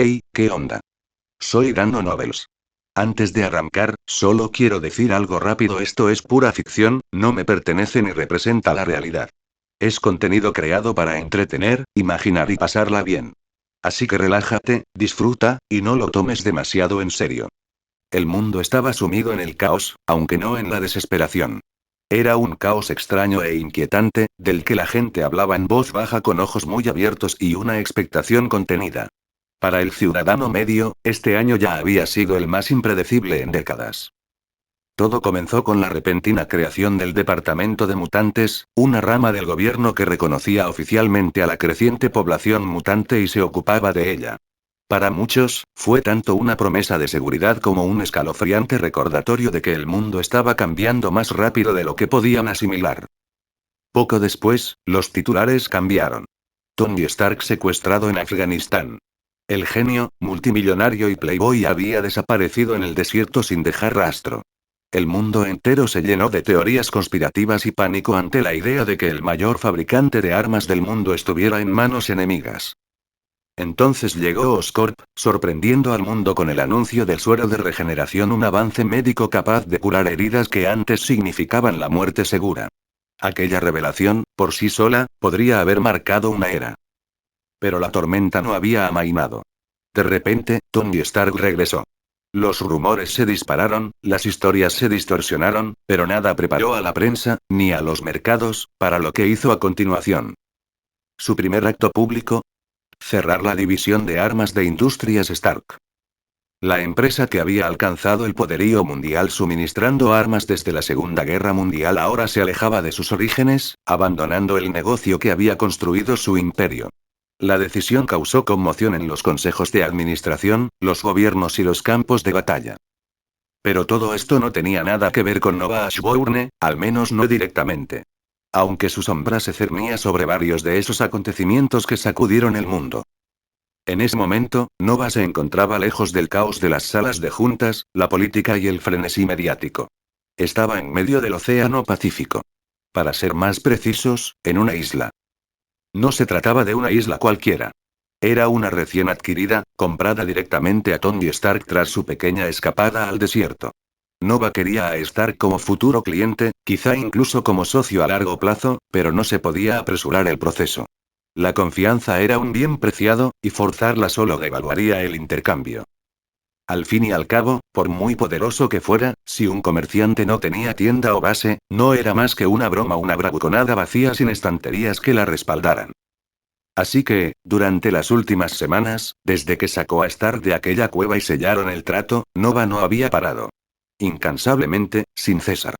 Hey, ¿qué onda? Soy Dano Nobles. Antes de arrancar, solo quiero decir algo rápido: esto es pura ficción, no me pertenece ni representa la realidad. Es contenido creado para entretener, imaginar y pasarla bien. Así que relájate, disfruta, y no lo tomes demasiado en serio. El mundo estaba sumido en el caos, aunque no en la desesperación. Era un caos extraño e inquietante, del que la gente hablaba en voz baja con ojos muy abiertos y una expectación contenida. Para el ciudadano medio, este año ya había sido el más impredecible en décadas. Todo comenzó con la repentina creación del Departamento de Mutantes, una rama del gobierno que reconocía oficialmente a la creciente población mutante y se ocupaba de ella. Para muchos, fue tanto una promesa de seguridad como un escalofriante recordatorio de que el mundo estaba cambiando más rápido de lo que podían asimilar. Poco después, los titulares cambiaron. Tony Stark secuestrado en Afganistán. El genio, multimillonario y playboy había desaparecido en el desierto sin dejar rastro. El mundo entero se llenó de teorías conspirativas y pánico ante la idea de que el mayor fabricante de armas del mundo estuviera en manos enemigas. Entonces llegó Oscorp, sorprendiendo al mundo con el anuncio del suero de regeneración, un avance médico capaz de curar heridas que antes significaban la muerte segura. Aquella revelación, por sí sola, podría haber marcado una era. Pero la tormenta no había amainado. De repente, Tony Stark regresó. Los rumores se dispararon, las historias se distorsionaron, pero nada preparó a la prensa, ni a los mercados, para lo que hizo a continuación. Su primer acto público: cerrar la división de armas de Industrias Stark. La empresa que había alcanzado el poderío mundial suministrando armas desde la Segunda Guerra Mundial ahora se alejaba de sus orígenes, abandonando el negocio que había construido su imperio. La decisión causó conmoción en los consejos de administración, los gobiernos y los campos de batalla. Pero todo esto no tenía nada que ver con Nova Ashbourne, al menos no directamente. Aunque su sombra se cernía sobre varios de esos acontecimientos que sacudieron el mundo. En ese momento, Nova se encontraba lejos del caos de las salas de juntas, la política y el frenesí mediático. Estaba en medio del Océano Pacífico. Para ser más precisos, en una isla. No se trataba de una isla cualquiera. Era una recién adquirida, comprada directamente a Tony Stark tras su pequeña escapada al desierto. Nova quería a Stark como futuro cliente, quizá incluso como socio a largo plazo, pero no se podía apresurar el proceso. La confianza era un bien preciado, y forzarla solo devaluaría el intercambio. Al fin y al cabo, por muy poderoso que fuera, si un comerciante no tenía tienda o base, no era más que una broma, una bravuconada vacía sin estanterías que la respaldaran. Así que, durante las últimas semanas, desde que sacó a Stark de aquella cueva y sellaron el trato, Nova no había parado. Incansablemente, sin cesar.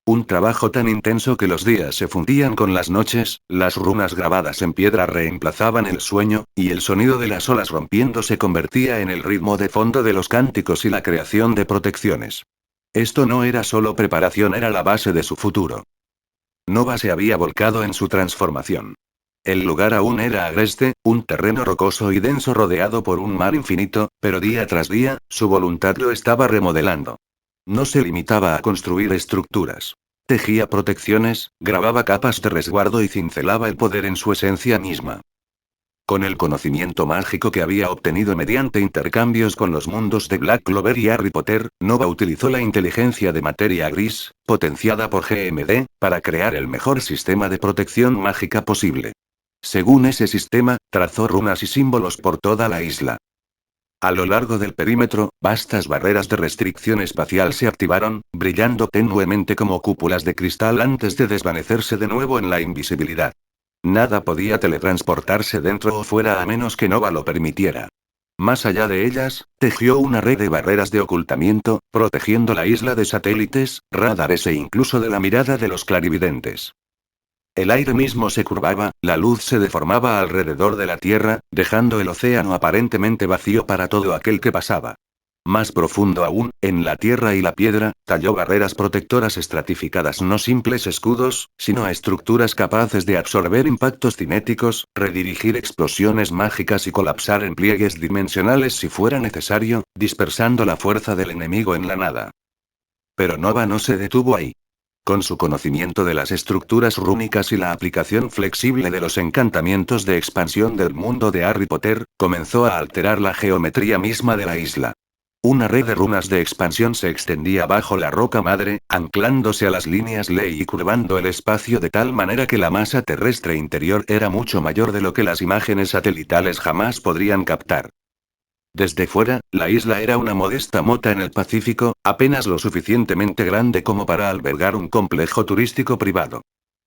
Un trabajo tan intenso que los días se fundían con las noches, las runas grabadas en piedra reemplazaban el sueño, y el sonido de las olas rompiendo se convertía en el ritmo de fondo de los cánticos y la creación de protecciones. Esto no era solo preparación, era la base de su futuro. Nova se había volcado en su transformación. El lugar aún era agreste, un terreno rocoso y denso rodeado por un mar infinito, pero día tras día, su voluntad lo estaba remodelando. No se limitaba a construir estructuras. Tejía protecciones, grababa capas de resguardo y cincelaba el poder en su esencia misma. Con el conocimiento mágico que había obtenido mediante intercambios con los mundos de Black Clover y Harry Potter, Nova utilizó la inteligencia de materia gris, potenciada por GMD, para crear el mejor sistema de protección mágica posible. Según ese sistema, trazó runas y símbolos por toda la isla. A lo largo del perímetro, vastas barreras de restricción espacial se activaron, brillando tenuemente como cúpulas de cristal antes de desvanecerse de nuevo en la invisibilidad. Nada podía teletransportarse dentro o fuera a menos que Nova lo permitiera. Más allá de ellas, tejió una red de barreras de ocultamiento, protegiendo la isla de satélites, radares e incluso de la mirada de los clarividentes. El aire mismo se curvaba, la luz se deformaba alrededor de la Tierra, dejando el océano aparentemente vacío para todo aquel que pasaba. Más profundo aún, en la tierra y la piedra, talló barreras protectoras estratificadas, no simples escudos, sino estructuras capaces de absorber impactos cinéticos, redirigir explosiones mágicas y colapsar en pliegues dimensionales si fuera necesario, dispersando la fuerza del enemigo en la nada. Pero Nova no se detuvo ahí. Con su conocimiento de las estructuras rúnicas y la aplicación flexible de los encantamientos de expansión del mundo de Harry Potter, comenzó a alterar la geometría misma de la isla. Una red de runas de expansión se extendía bajo la roca madre, anclándose a las líneas ley y curvando el espacio de tal manera que la masa terrestre interior era mucho mayor de lo que las imágenes satelitales jamás podrían captar. Desde fuera, la isla era una modesta mota en el Pacífico, apenas lo suficientemente grande como para albergar un complejo turístico privado.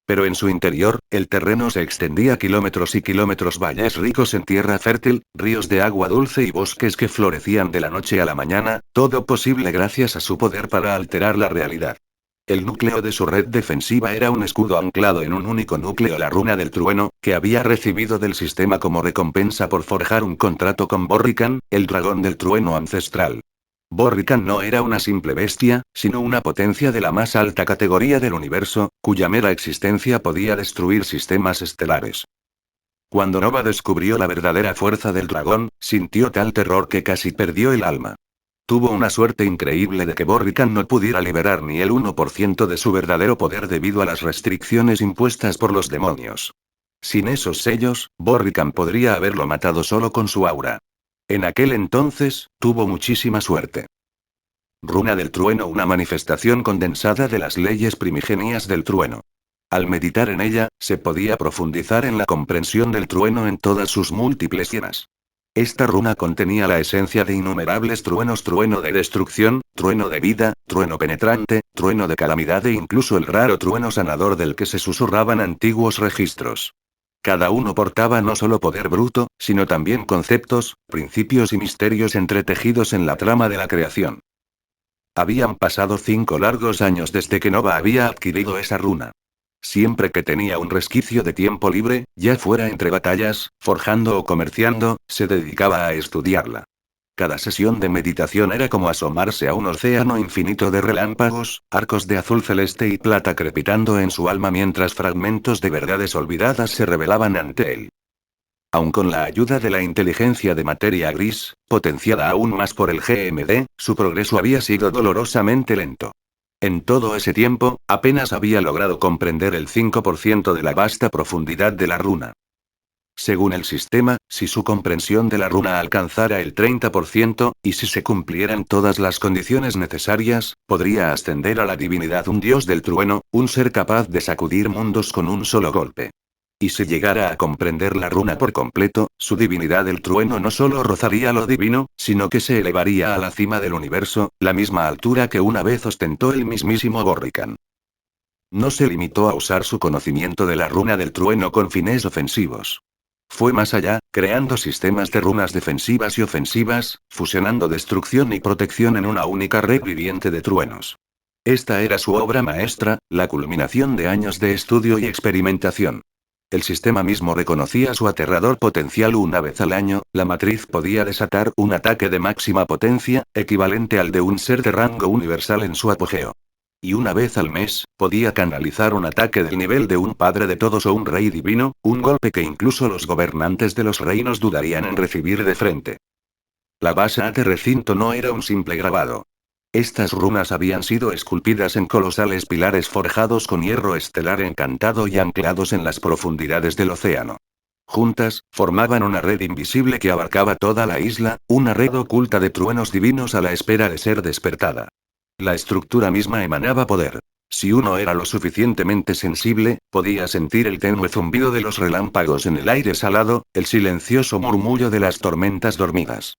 Pero en su interior, el terreno se extendía kilómetros y kilómetros, valles ricos en tierra fértil, ríos de agua dulce y bosques que florecían de la noche a la mañana, todo posible gracias a su poder para alterar la realidad. El núcleo de su red defensiva era un escudo anclado en un único núcleo, la runa del trueno, que había recibido del sistema como recompensa por forjar un contrato con Borrican, el dragón del trueno ancestral. Borrican no era una simple bestia, sino una potencia de la más alta categoría del universo, cuya mera existencia podía destruir sistemas estelares. Cuando Nova descubrió la verdadera fuerza del dragón, sintió tal terror que casi perdió el alma. Tuvo una suerte increíble de que Borrican no pudiera liberar ni el 1% de su verdadero poder debido a las restricciones impuestas por los demonios. Sin esos sellos, Borrican podría haberlo matado solo con su aura. En aquel entonces, tuvo muchísima suerte. Runa del trueno, una manifestación condensada de las leyes primigenias del trueno. Al meditar en ella, se podía profundizar en la comprensión del trueno en todas sus múltiples llenas. Esta runa contenía la esencia de innumerables truenos: trueno de destrucción, trueno de vida, trueno penetrante, trueno de calamidad e incluso el raro trueno sanador del que se susurraban antiguos registros. Cada uno portaba no solo poder bruto, sino también conceptos, principios y misterios entretejidos en la trama de la creación. Habían pasado 5 largos años desde que Nova había adquirido esa runa. Siempre que tenía un resquicio de tiempo libre, ya fuera entre batallas, forjando o comerciando, se dedicaba a estudiarla. Cada sesión de meditación era como asomarse a un océano infinito de relámpagos, arcos de azul celeste y plata crepitando en su alma mientras fragmentos de verdades olvidadas se revelaban ante él. Aun con la ayuda de la inteligencia de materia gris, potenciada aún más por el GMD, su progreso había sido dolorosamente lento. En todo ese tiempo, apenas había logrado comprender el 5% de la vasta profundidad de la runa. Según el sistema, si su comprensión de la runa alcanzara el 30%, y si se cumplieran todas las condiciones necesarias, podría ascender a la divinidad, un dios del trueno, un ser capaz de sacudir mundos con un solo golpe. Y si llegara a comprender la runa por completo, su divinidad del trueno no solo rozaría lo divino, sino que se elevaría a la cima del universo, la misma altura que una vez ostentó el mismísimo Borrican. No se limitó a usar su conocimiento de la runa del trueno con fines ofensivos. Fue más allá, creando sistemas de runas defensivas y ofensivas, fusionando destrucción y protección en una única red viviente de truenos. Esta era su obra maestra, la culminación de años de estudio y experimentación. El sistema mismo reconocía su aterrador potencial. Una vez al año, la matriz podía desatar un ataque de máxima potencia, equivalente al de un ser de rango universal en su apogeo. Y una vez al mes, podía canalizar un ataque del nivel de un padre de todos o un rey divino, un golpe que incluso los gobernantes de los reinos dudarían en recibir de frente. La base de recinto no era un simple grabado. Estas runas habían sido esculpidas en colosales pilares forjados con hierro estelar encantado y anclados en las profundidades del océano. Juntas, formaban una red invisible que abarcaba toda la isla, una red oculta de truenos divinos a la espera de ser despertada. La estructura misma emanaba poder. Si uno era lo suficientemente sensible, podía sentir el tenue zumbido de los relámpagos en el aire salado, el silencioso murmullo de las tormentas dormidas.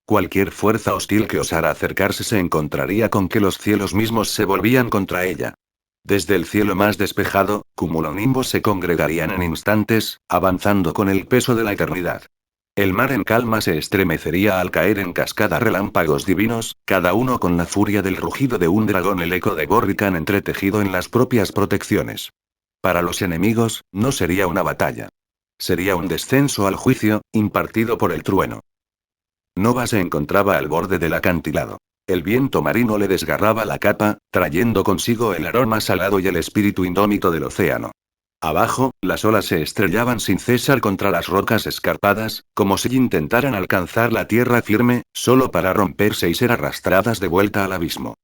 Cualquier fuerza hostil que osara acercarse se encontraría con que los cielos mismos se volvían contra ella. Desde el cielo más despejado, cumulonimbos se congregarían en instantes, avanzando con el peso de la eternidad. El mar en calma se estremecería al caer en cascada relámpagos divinos, cada uno con la furia del rugido de un dragón, el eco de Borrican entretejido en las propias protecciones. Para los enemigos, no sería una batalla. Sería un descenso al juicio, impartido por el trueno. Nova se encontraba al borde del acantilado. El viento marino le desgarraba la capa, trayendo consigo el aroma salado y el espíritu indómito del océano. Abajo, las olas se estrellaban sin cesar contra las rocas escarpadas, como si intentaran alcanzar la tierra firme, solo para romperse y ser arrastradas de vuelta al abismo.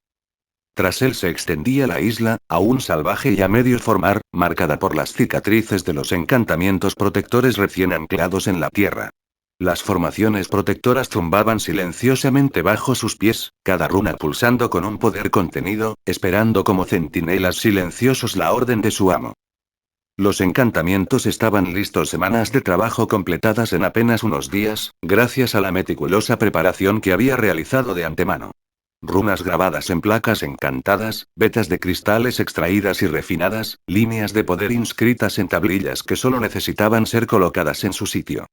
Tras él se extendía la isla, aún salvaje y a medio formar, marcada por las cicatrices de los encantamientos protectores recién anclados en la tierra. Las formaciones protectoras zumbaban silenciosamente bajo sus pies, cada runa pulsando con un poder contenido, esperando como centinelas silenciosos la orden de su amo. Los encantamientos estaban listos, semanas de trabajo completadas en apenas unos días, gracias a la meticulosa preparación que había realizado de antemano. Runas grabadas en placas encantadas, vetas de cristales extraídas y refinadas, líneas de poder inscritas en tablillas que solo necesitaban ser colocadas en su sitio.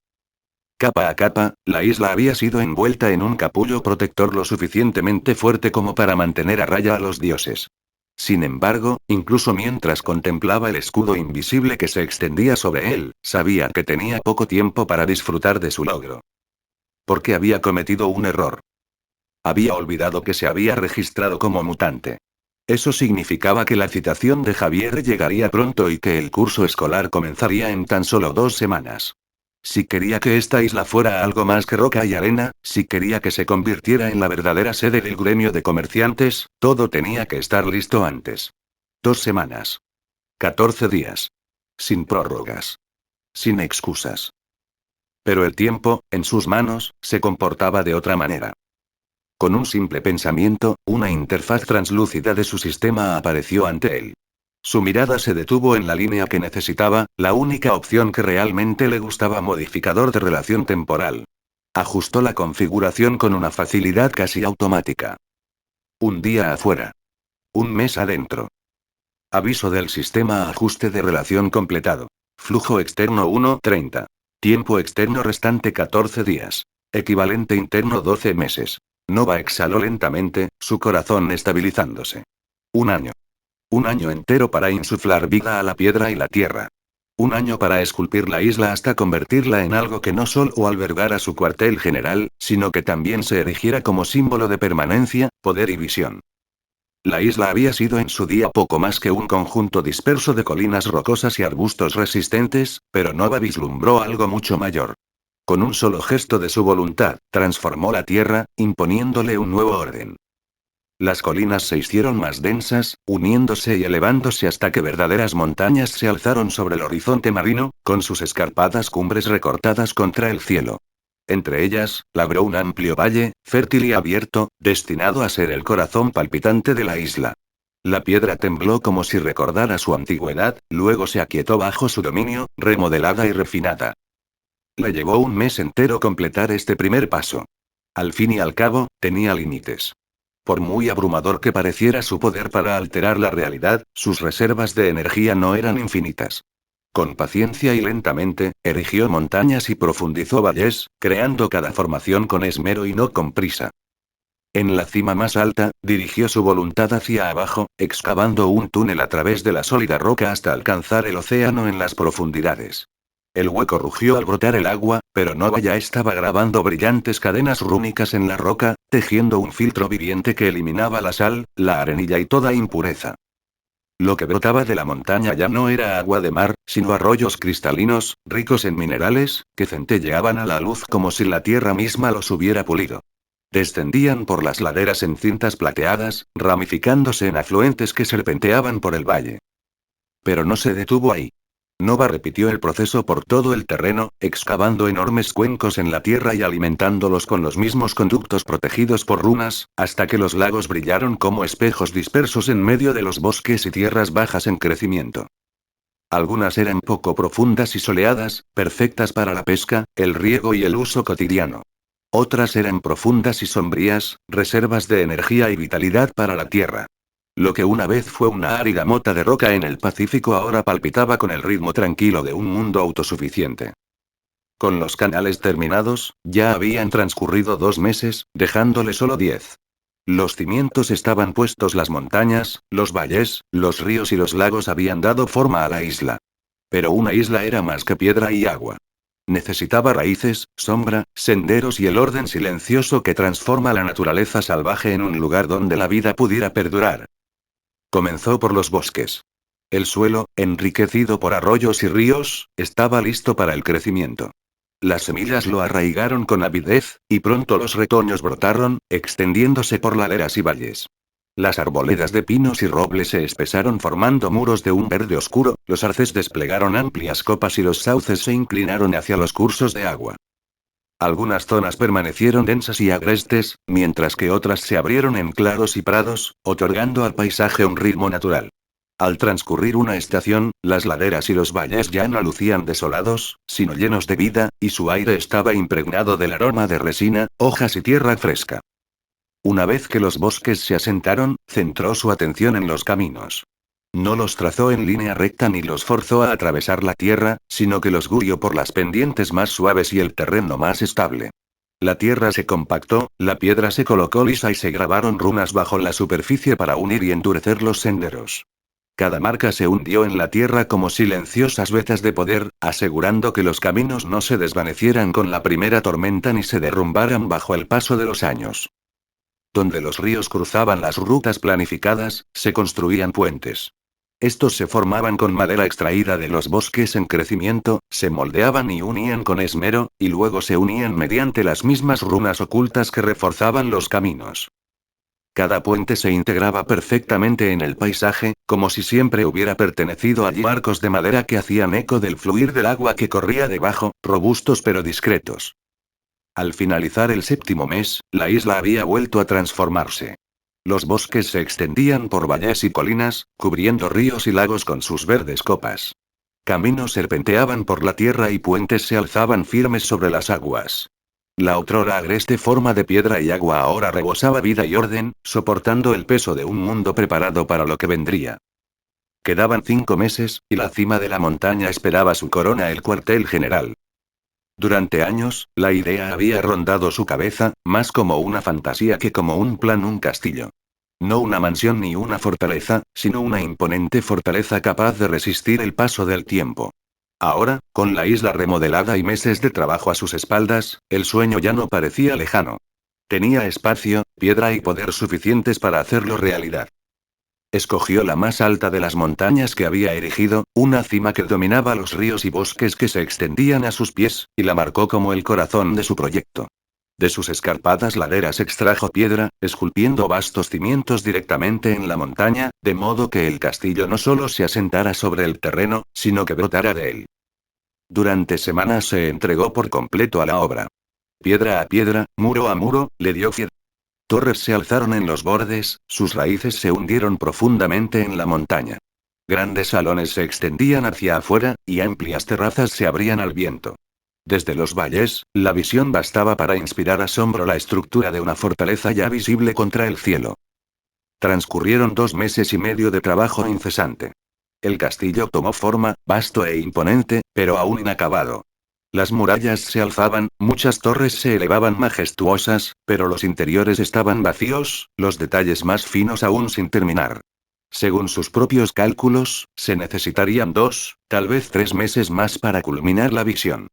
Capa a capa, la isla había sido envuelta en un capullo protector lo suficientemente fuerte como para mantener a raya a los dioses. Sin embargo, incluso mientras contemplaba el escudo invisible que se extendía sobre él, sabía que tenía poco tiempo para disfrutar de su logro. Porque había cometido un error. Había olvidado que se había registrado como mutante. Eso significaba que la citación de Javier llegaría pronto y que el curso escolar comenzaría en tan solo 2 semanas. Si quería que esta isla fuera algo más que roca y arena, si quería que se convirtiera en la verdadera sede del gremio de comerciantes, todo tenía que estar listo antes. 2 semanas. 14 días. Sin prórrogas. Sin excusas. Pero el tiempo, en sus manos, se comportaba de otra manera. Con un simple pensamiento, una interfaz translúcida de su sistema apareció ante él. Su mirada se detuvo en la línea que necesitaba, la única opción que realmente le gustaba: modificador de relación temporal. Ajustó la configuración con una facilidad casi automática. Un día afuera. Un mes adentro. Aviso del sistema: ajuste de relación completado. Flujo externo 1:30. Tiempo externo restante 14 días. Equivalente interno 12 meses. Nova exhaló lentamente, su corazón estabilizándose. 1 año. 1 año entero para insuflar vida a la piedra y la tierra. 1 año para esculpir la isla hasta convertirla en algo que no solo albergara su cuartel general, sino que también se erigiera como símbolo de permanencia, poder y visión. La isla había sido en su día poco más que un conjunto disperso de colinas rocosas y arbustos resistentes, pero Nova vislumbró algo mucho mayor. Con un solo gesto de su voluntad, transformó la tierra, imponiéndole un nuevo orden. Las colinas se hicieron más densas, uniéndose y elevándose hasta que verdaderas montañas se alzaron sobre el horizonte marino, con sus escarpadas cumbres recortadas contra el cielo. Entre ellas, labró un amplio valle, fértil y abierto, destinado a ser el corazón palpitante de la isla. La piedra tembló como si recordara su antigüedad, luego se aquietó bajo su dominio, remodelada y refinada. Le llevó un mes entero completar este primer paso. Al fin y al cabo, tenía límites. Por muy abrumador que pareciera su poder para alterar la realidad, sus reservas de energía no eran infinitas. Con paciencia y lentamente, erigió montañas y profundizó valles, creando cada formación con esmero y no con prisa. En la cima más alta, dirigió su voluntad hacia abajo, excavando un túnel a través de la sólida roca hasta alcanzar el océano en las profundidades. El hueco rugió al brotar el agua, pero Nova ya estaba grabando brillantes cadenas rúnicas en la roca, tejiendo un filtro viviente que eliminaba la sal, la arenilla y toda impureza. Lo que brotaba de la montaña ya no era agua de mar, sino arroyos cristalinos, ricos en minerales, que centelleaban a la luz como si la tierra misma los hubiera pulido. Descendían por las laderas en cintas plateadas, ramificándose en afluentes que serpenteaban por el valle. Pero no se detuvo ahí. Nova repitió el proceso por todo el terreno, excavando enormes cuencos en la tierra y alimentándolos con los mismos conductos protegidos por runas, hasta que los lagos brillaron como espejos dispersos en medio de los bosques y tierras bajas en crecimiento. Algunas eran poco profundas y soleadas, perfectas para la pesca, el riego y el uso cotidiano. Otras eran profundas y sombrías, reservas de energía y vitalidad para la tierra. Lo que una vez fue una árida mota de roca en el Pacífico ahora palpitaba con el ritmo tranquilo de un mundo autosuficiente. Con los canales terminados, ya habían transcurrido 2 meses, dejándole solo 10. Los cimientos estaban puestos, las montañas, los valles, los ríos y los lagos habían dado forma a la isla. Pero una isla era más que piedra y agua. Necesitaba raíces, sombra, senderos y el orden silencioso que transforma la naturaleza salvaje en un lugar donde la vida pudiera perdurar. Comenzó por los bosques. El suelo, enriquecido por arroyos y ríos, estaba listo para el crecimiento. Las semillas lo arraigaron con avidez, y pronto los retoños brotaron, extendiéndose por laderas y valles. Las arboledas de pinos y robles se espesaron formando muros de un verde oscuro, los arces desplegaron amplias copas y los sauces se inclinaron hacia los cursos de agua. Algunas zonas permanecieron densas y agrestes, mientras que otras se abrieron en claros y prados, otorgando al paisaje un ritmo natural. Al transcurrir una estación, las laderas y los valles ya no lucían desolados, sino llenos de vida, y su aire estaba impregnado del aroma de resina, hojas y tierra fresca. Una vez que los bosques se asentaron, centró su atención en los caminos. No los trazó en línea recta ni los forzó a atravesar la tierra, sino que los guió por las pendientes más suaves y el terreno más estable. La tierra se compactó, la piedra se colocó lisa y se grabaron runas bajo la superficie para unir y endurecer los senderos. Cada marca se hundió en la tierra como silenciosas vetas de poder, asegurando que los caminos no se desvanecieran con la primera tormenta ni se derrumbaran bajo el paso de los años. Donde los ríos cruzaban las rutas planificadas, se construían puentes. Estos se formaban con madera extraída de los bosques en crecimiento, se moldeaban y unían con esmero, y luego se unían mediante las mismas runas ocultas que reforzaban los caminos. Cada puente se integraba perfectamente en el paisaje, como si siempre hubiera pertenecido allí arcos de madera que hacían eco del fluir del agua que corría debajo, robustos pero discretos. Al finalizar el 7º mes, la isla había vuelto a transformarse. Los bosques se extendían por valles y colinas, cubriendo ríos y lagos con sus verdes copas. Caminos serpenteaban por la tierra y puentes se alzaban firmes sobre las aguas. La otrora agreste forma de piedra y agua ahora rebosaba vida y orden, soportando el peso de un mundo preparado para lo que vendría. Quedaban 5 meses, y la cima de la montaña esperaba su corona, el cuartel general. Durante años, la idea había rondado su cabeza, más como una fantasía que como un plan, un castillo. No una mansión ni una fortaleza, sino una imponente fortaleza capaz de resistir el paso del tiempo. Ahora, con la isla remodelada y meses de trabajo a sus espaldas, el sueño ya no parecía lejano. Tenía espacio, piedra y poder suficientes para hacerlo realidad. Escogió la más alta de las montañas que había erigido, una cima que dominaba los ríos y bosques que se extendían a sus pies, y la marcó como el corazón de su proyecto. De sus escarpadas laderas extrajo piedra, esculpiendo vastos cimientos directamente en la montaña, de modo que el castillo no solo se asentara sobre el terreno, sino que brotara de él. Durante semanas se entregó por completo a la obra. Piedra a piedra, muro a muro, le dio fiel. Torres se alzaron en los bordes, sus raíces se hundieron profundamente en la montaña. Grandes salones se extendían hacia afuera, y amplias terrazas se abrían al viento. Desde los valles, la visión bastaba para inspirar asombro, la estructura de una fortaleza ya visible contra el cielo. Transcurrieron 2 meses y medio de trabajo incesante. El castillo tomó forma, vasto e imponente, pero aún inacabado. Las murallas se alzaban, muchas torres se elevaban majestuosas, pero los interiores estaban vacíos, los detalles más finos aún sin terminar. Según sus propios cálculos, se necesitarían 2, tal vez 3 meses más para culminar la visión.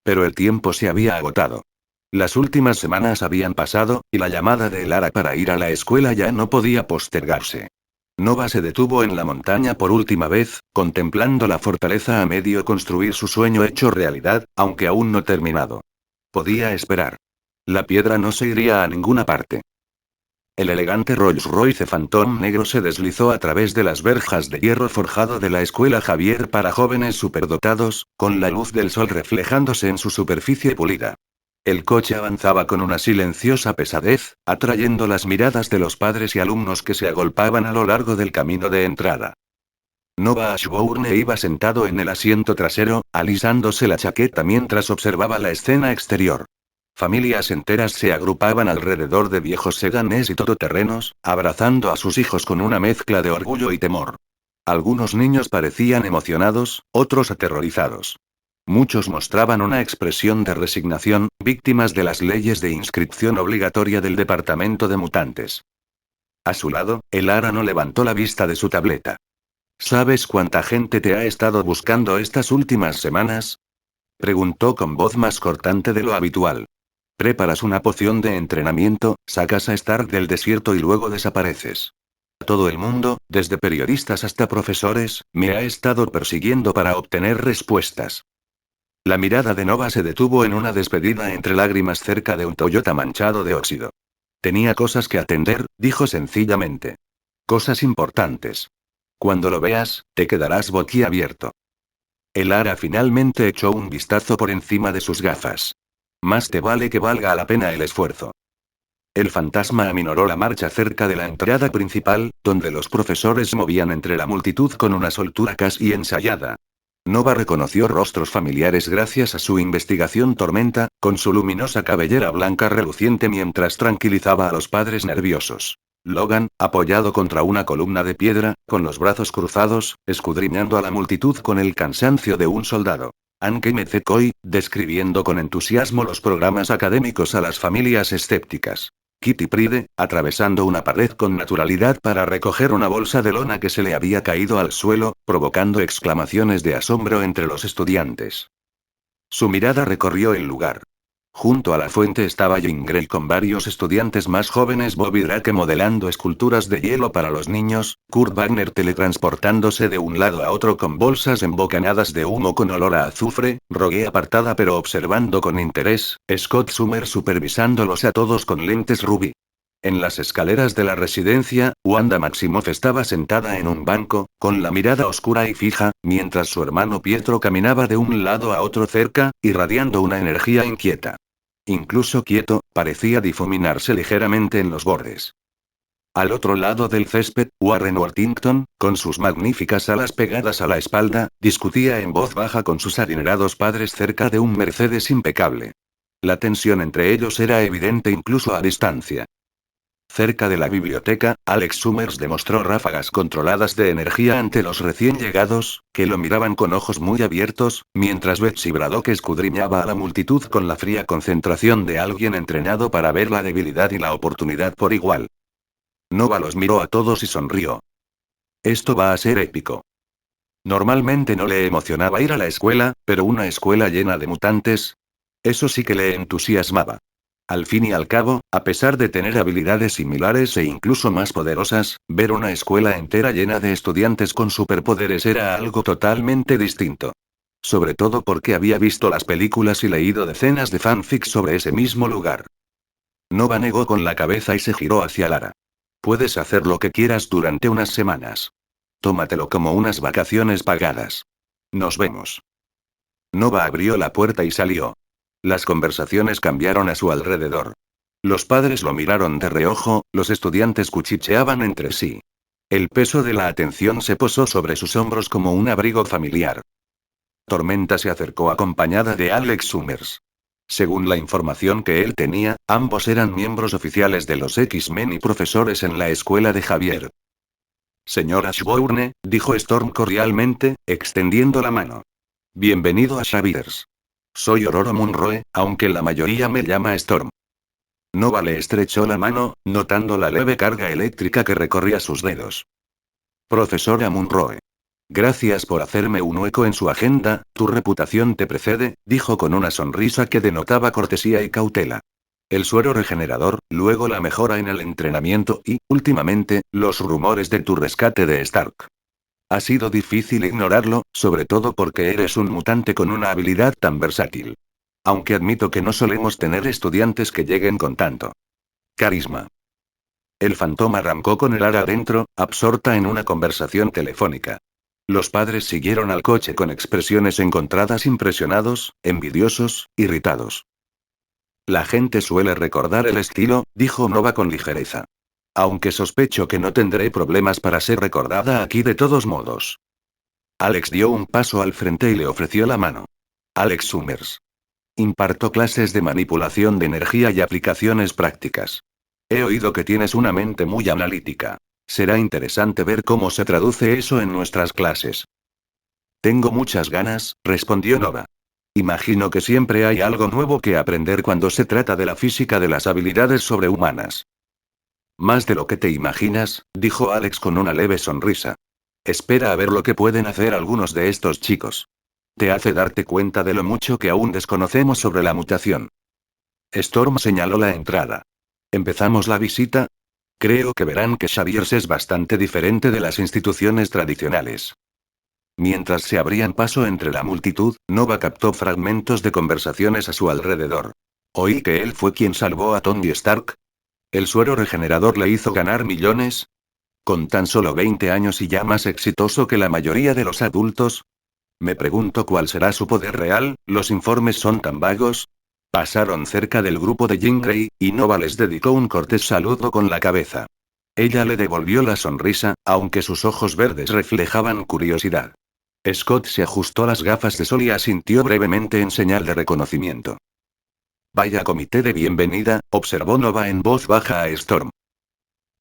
Pero el tiempo se había agotado. Las últimas semanas habían pasado, y la llamada de Lara para ir a la escuela ya no podía postergarse. Nova se detuvo en la montaña por última vez, contemplando la fortaleza a medio construir, su sueño hecho realidad, aunque aún no terminado. Podía esperar. La piedra no se iría a ninguna parte. El elegante Rolls-Royce Phantom negro se deslizó a través de las verjas de hierro forjado de la escuela Javier para jóvenes superdotados, con la luz del sol reflejándose en su superficie pulida. El coche avanzaba con una silenciosa pesadez, atrayendo las miradas de los padres y alumnos que se agolpaban a lo largo del camino de entrada. Nova Ashbourne iba sentado en el asiento trasero, alisándose la chaqueta mientras observaba la escena exterior. Familias enteras se agrupaban alrededor de viejos sedanes y todoterrenos, abrazando a sus hijos con una mezcla de orgullo y temor. Algunos niños parecían emocionados, otros aterrorizados. Muchos mostraban una expresión de resignación, víctimas de las leyes de inscripción obligatoria del departamento de mutantes. A su lado, el Ara no levantó la vista de su tableta. ¿Sabes cuánta gente te ha estado buscando estas últimas semanas? Preguntó con voz más cortante de lo habitual. Preparas una poción de entrenamiento, sacas a Stark del desierto y luego desapareces. Todo el mundo, desde periodistas hasta profesores, me ha estado persiguiendo para obtener respuestas. La mirada de Nova se detuvo en una despedida entre lágrimas cerca de un Toyota manchado de óxido. Tenía cosas que atender, dijo sencillamente. Cosas importantes. Cuando lo veas, te quedarás boquiabierto. El Ara finalmente echó un vistazo por encima de sus gafas. Más te vale que valga la pena el esfuerzo. El fantasma aminoró la marcha cerca de la entrada principal, donde los profesores se movían entre la multitud con una soltura casi ensayada. Nova reconoció rostros familiares gracias a su investigación Tormenta, con su luminosa cabellera blanca reluciente mientras tranquilizaba a los padres nerviosos. Logan, apoyado contra una columna de piedra, con los brazos cruzados, escudriñando a la multitud con el cansancio de un soldado. Anke Mezekoi, describiendo con entusiasmo los programas académicos a las familias escépticas. Kitty Pryde, atravesando una pared con naturalidad para recoger una bolsa de lona que se le había caído al suelo, provocando exclamaciones de asombro entre los estudiantes. Su mirada recorrió el lugar. Junto a la fuente estaba Jean Grey con varios estudiantes más jóvenes, Bobby Drake modelando esculturas de hielo para los niños, Kurt Wagner teletransportándose de un lado a otro con bolsas embocanadas de humo con olor a azufre, Rogue apartada pero observando con interés, Scott Summer supervisándolos a todos con lentes rubí. En las escaleras de la residencia, Wanda Maximoff estaba sentada en un banco, con la mirada oscura y fija, mientras su hermano Pietro caminaba de un lado a otro cerca, irradiando una energía inquieta. Incluso quieto, parecía difuminarse ligeramente en los bordes. Al otro lado del césped, Warren Worthington, con sus magníficas alas pegadas a la espalda, discutía en voz baja con sus adinerados padres cerca de un Mercedes impecable. La tensión entre ellos era evidente incluso a distancia. Cerca de la biblioteca, Alex Summers demostró ráfagas controladas de energía ante los recién llegados, que lo miraban con ojos muy abiertos, mientras Betsy Braddock escudriñaba a la multitud con la fría concentración de alguien entrenado para ver la debilidad y la oportunidad por igual. Nova los miró a todos y sonrió. Esto va a ser épico. Normalmente no le emocionaba ir a la escuela, pero una escuela llena de mutantes. Eso sí que le entusiasmaba. Al fin y al cabo, a pesar de tener habilidades similares e incluso más poderosas, ver una escuela entera llena de estudiantes con superpoderes era algo totalmente distinto. Sobre todo porque había visto las películas y leído decenas de fanfics sobre ese mismo lugar. Nova negó con la cabeza y se giró hacia Lara. Puedes hacer lo que quieras durante unas semanas. Tómatelo como unas vacaciones pagadas. Nos vemos. Nova abrió la puerta y salió. Las conversaciones cambiaron a su alrededor. Los padres lo miraron de reojo, los estudiantes cuchicheaban entre sí. El peso de la atención se posó sobre sus hombros como un abrigo familiar. Tormenta se acercó acompañada de Alex Summers. Según la información que él tenía, ambos eran miembros oficiales de los X-Men y profesores en la escuela de Javier. Señora Ashbourne, dijo Storm cordialmente, extendiendo la mano. Bienvenido a Xavier's. Soy Aurora Munroe, aunque la mayoría me llama Storm. Nova le estrechó la mano, notando la leve carga eléctrica que recorría sus dedos. Profesora Munroe. Gracias por hacerme un hueco en su agenda, tu reputación te precede, dijo con una sonrisa que denotaba cortesía y cautela. El suero regenerador, luego la mejora en el entrenamiento y, últimamente, los rumores de tu rescate de Stark. Ha sido difícil ignorarlo, sobre todo porque eres un mutante con una habilidad tan versátil. Aunque admito que no solemos tener estudiantes que lleguen con tanto carisma. El fantoma arrancó con el Ara adentro, absorta en una conversación telefónica. Los padres siguieron al coche con expresiones encontradas, impresionados, envidiosos, irritados. La gente suele recordar el estilo, dijo Nova con ligereza. Aunque sospecho que no tendré problemas para ser recordada aquí de todos modos. Alex dio un paso al frente y le ofreció la mano. Alex Summers. Imparto clases de manipulación de energía y aplicaciones prácticas. He oído que tienes una mente muy analítica. Será interesante ver cómo se traduce eso en nuestras clases. Tengo muchas ganas, respondió Nova. Imagino que siempre hay algo nuevo que aprender cuando se trata de la física de las habilidades sobrehumanas. Más de lo que te imaginas, dijo Alex con una leve sonrisa. Espera a ver lo que pueden hacer algunos de estos chicos. Te hace darte cuenta de lo mucho que aún desconocemos sobre la mutación. Storm señaló la entrada. ¿Empezamos la visita? Creo que verán que Xavier's es bastante diferente de las instituciones tradicionales. Mientras se abrían paso entre la multitud, Nova captó fragmentos de conversaciones a su alrededor. ¿Oí que él fue quien salvó a Tony Stark? ¿El suero regenerador le hizo ganar millones? ¿Con tan solo 20 años y ya más exitoso que la mayoría de los adultos? Me pregunto cuál será su poder real, los informes son tan vagos. Pasaron cerca del grupo de Jean Grey, y Nova les dedicó un cortés saludo con la cabeza. Ella le devolvió la sonrisa, aunque sus ojos verdes reflejaban curiosidad. Scott se ajustó las gafas de sol y asintió brevemente en señal de reconocimiento. Vaya comité de bienvenida, observó Nova en voz baja a Storm.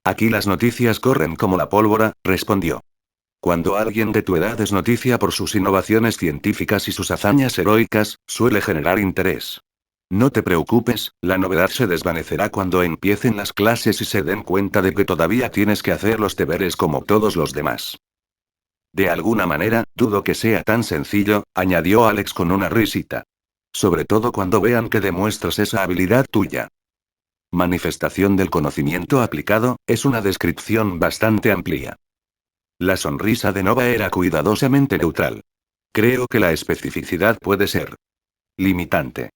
Aquí las noticias corren como la pólvora, respondió. Cuando alguien de tu edad es noticia por sus innovaciones científicas y sus hazañas heroicas, suele generar interés. No te preocupes, la novedad se desvanecerá cuando empiecen las clases y se den cuenta de que todavía tienes que hacer los deberes como todos los demás. De alguna manera, dudo que sea tan sencillo, añadió Alex con una risita. Sobre todo cuando vean que demuestras esa habilidad tuya. Manifestación del conocimiento aplicado, es una descripción bastante amplia. La sonrisa de Nova era cuidadosamente neutral. Creo que la especificidad puede ser limitante.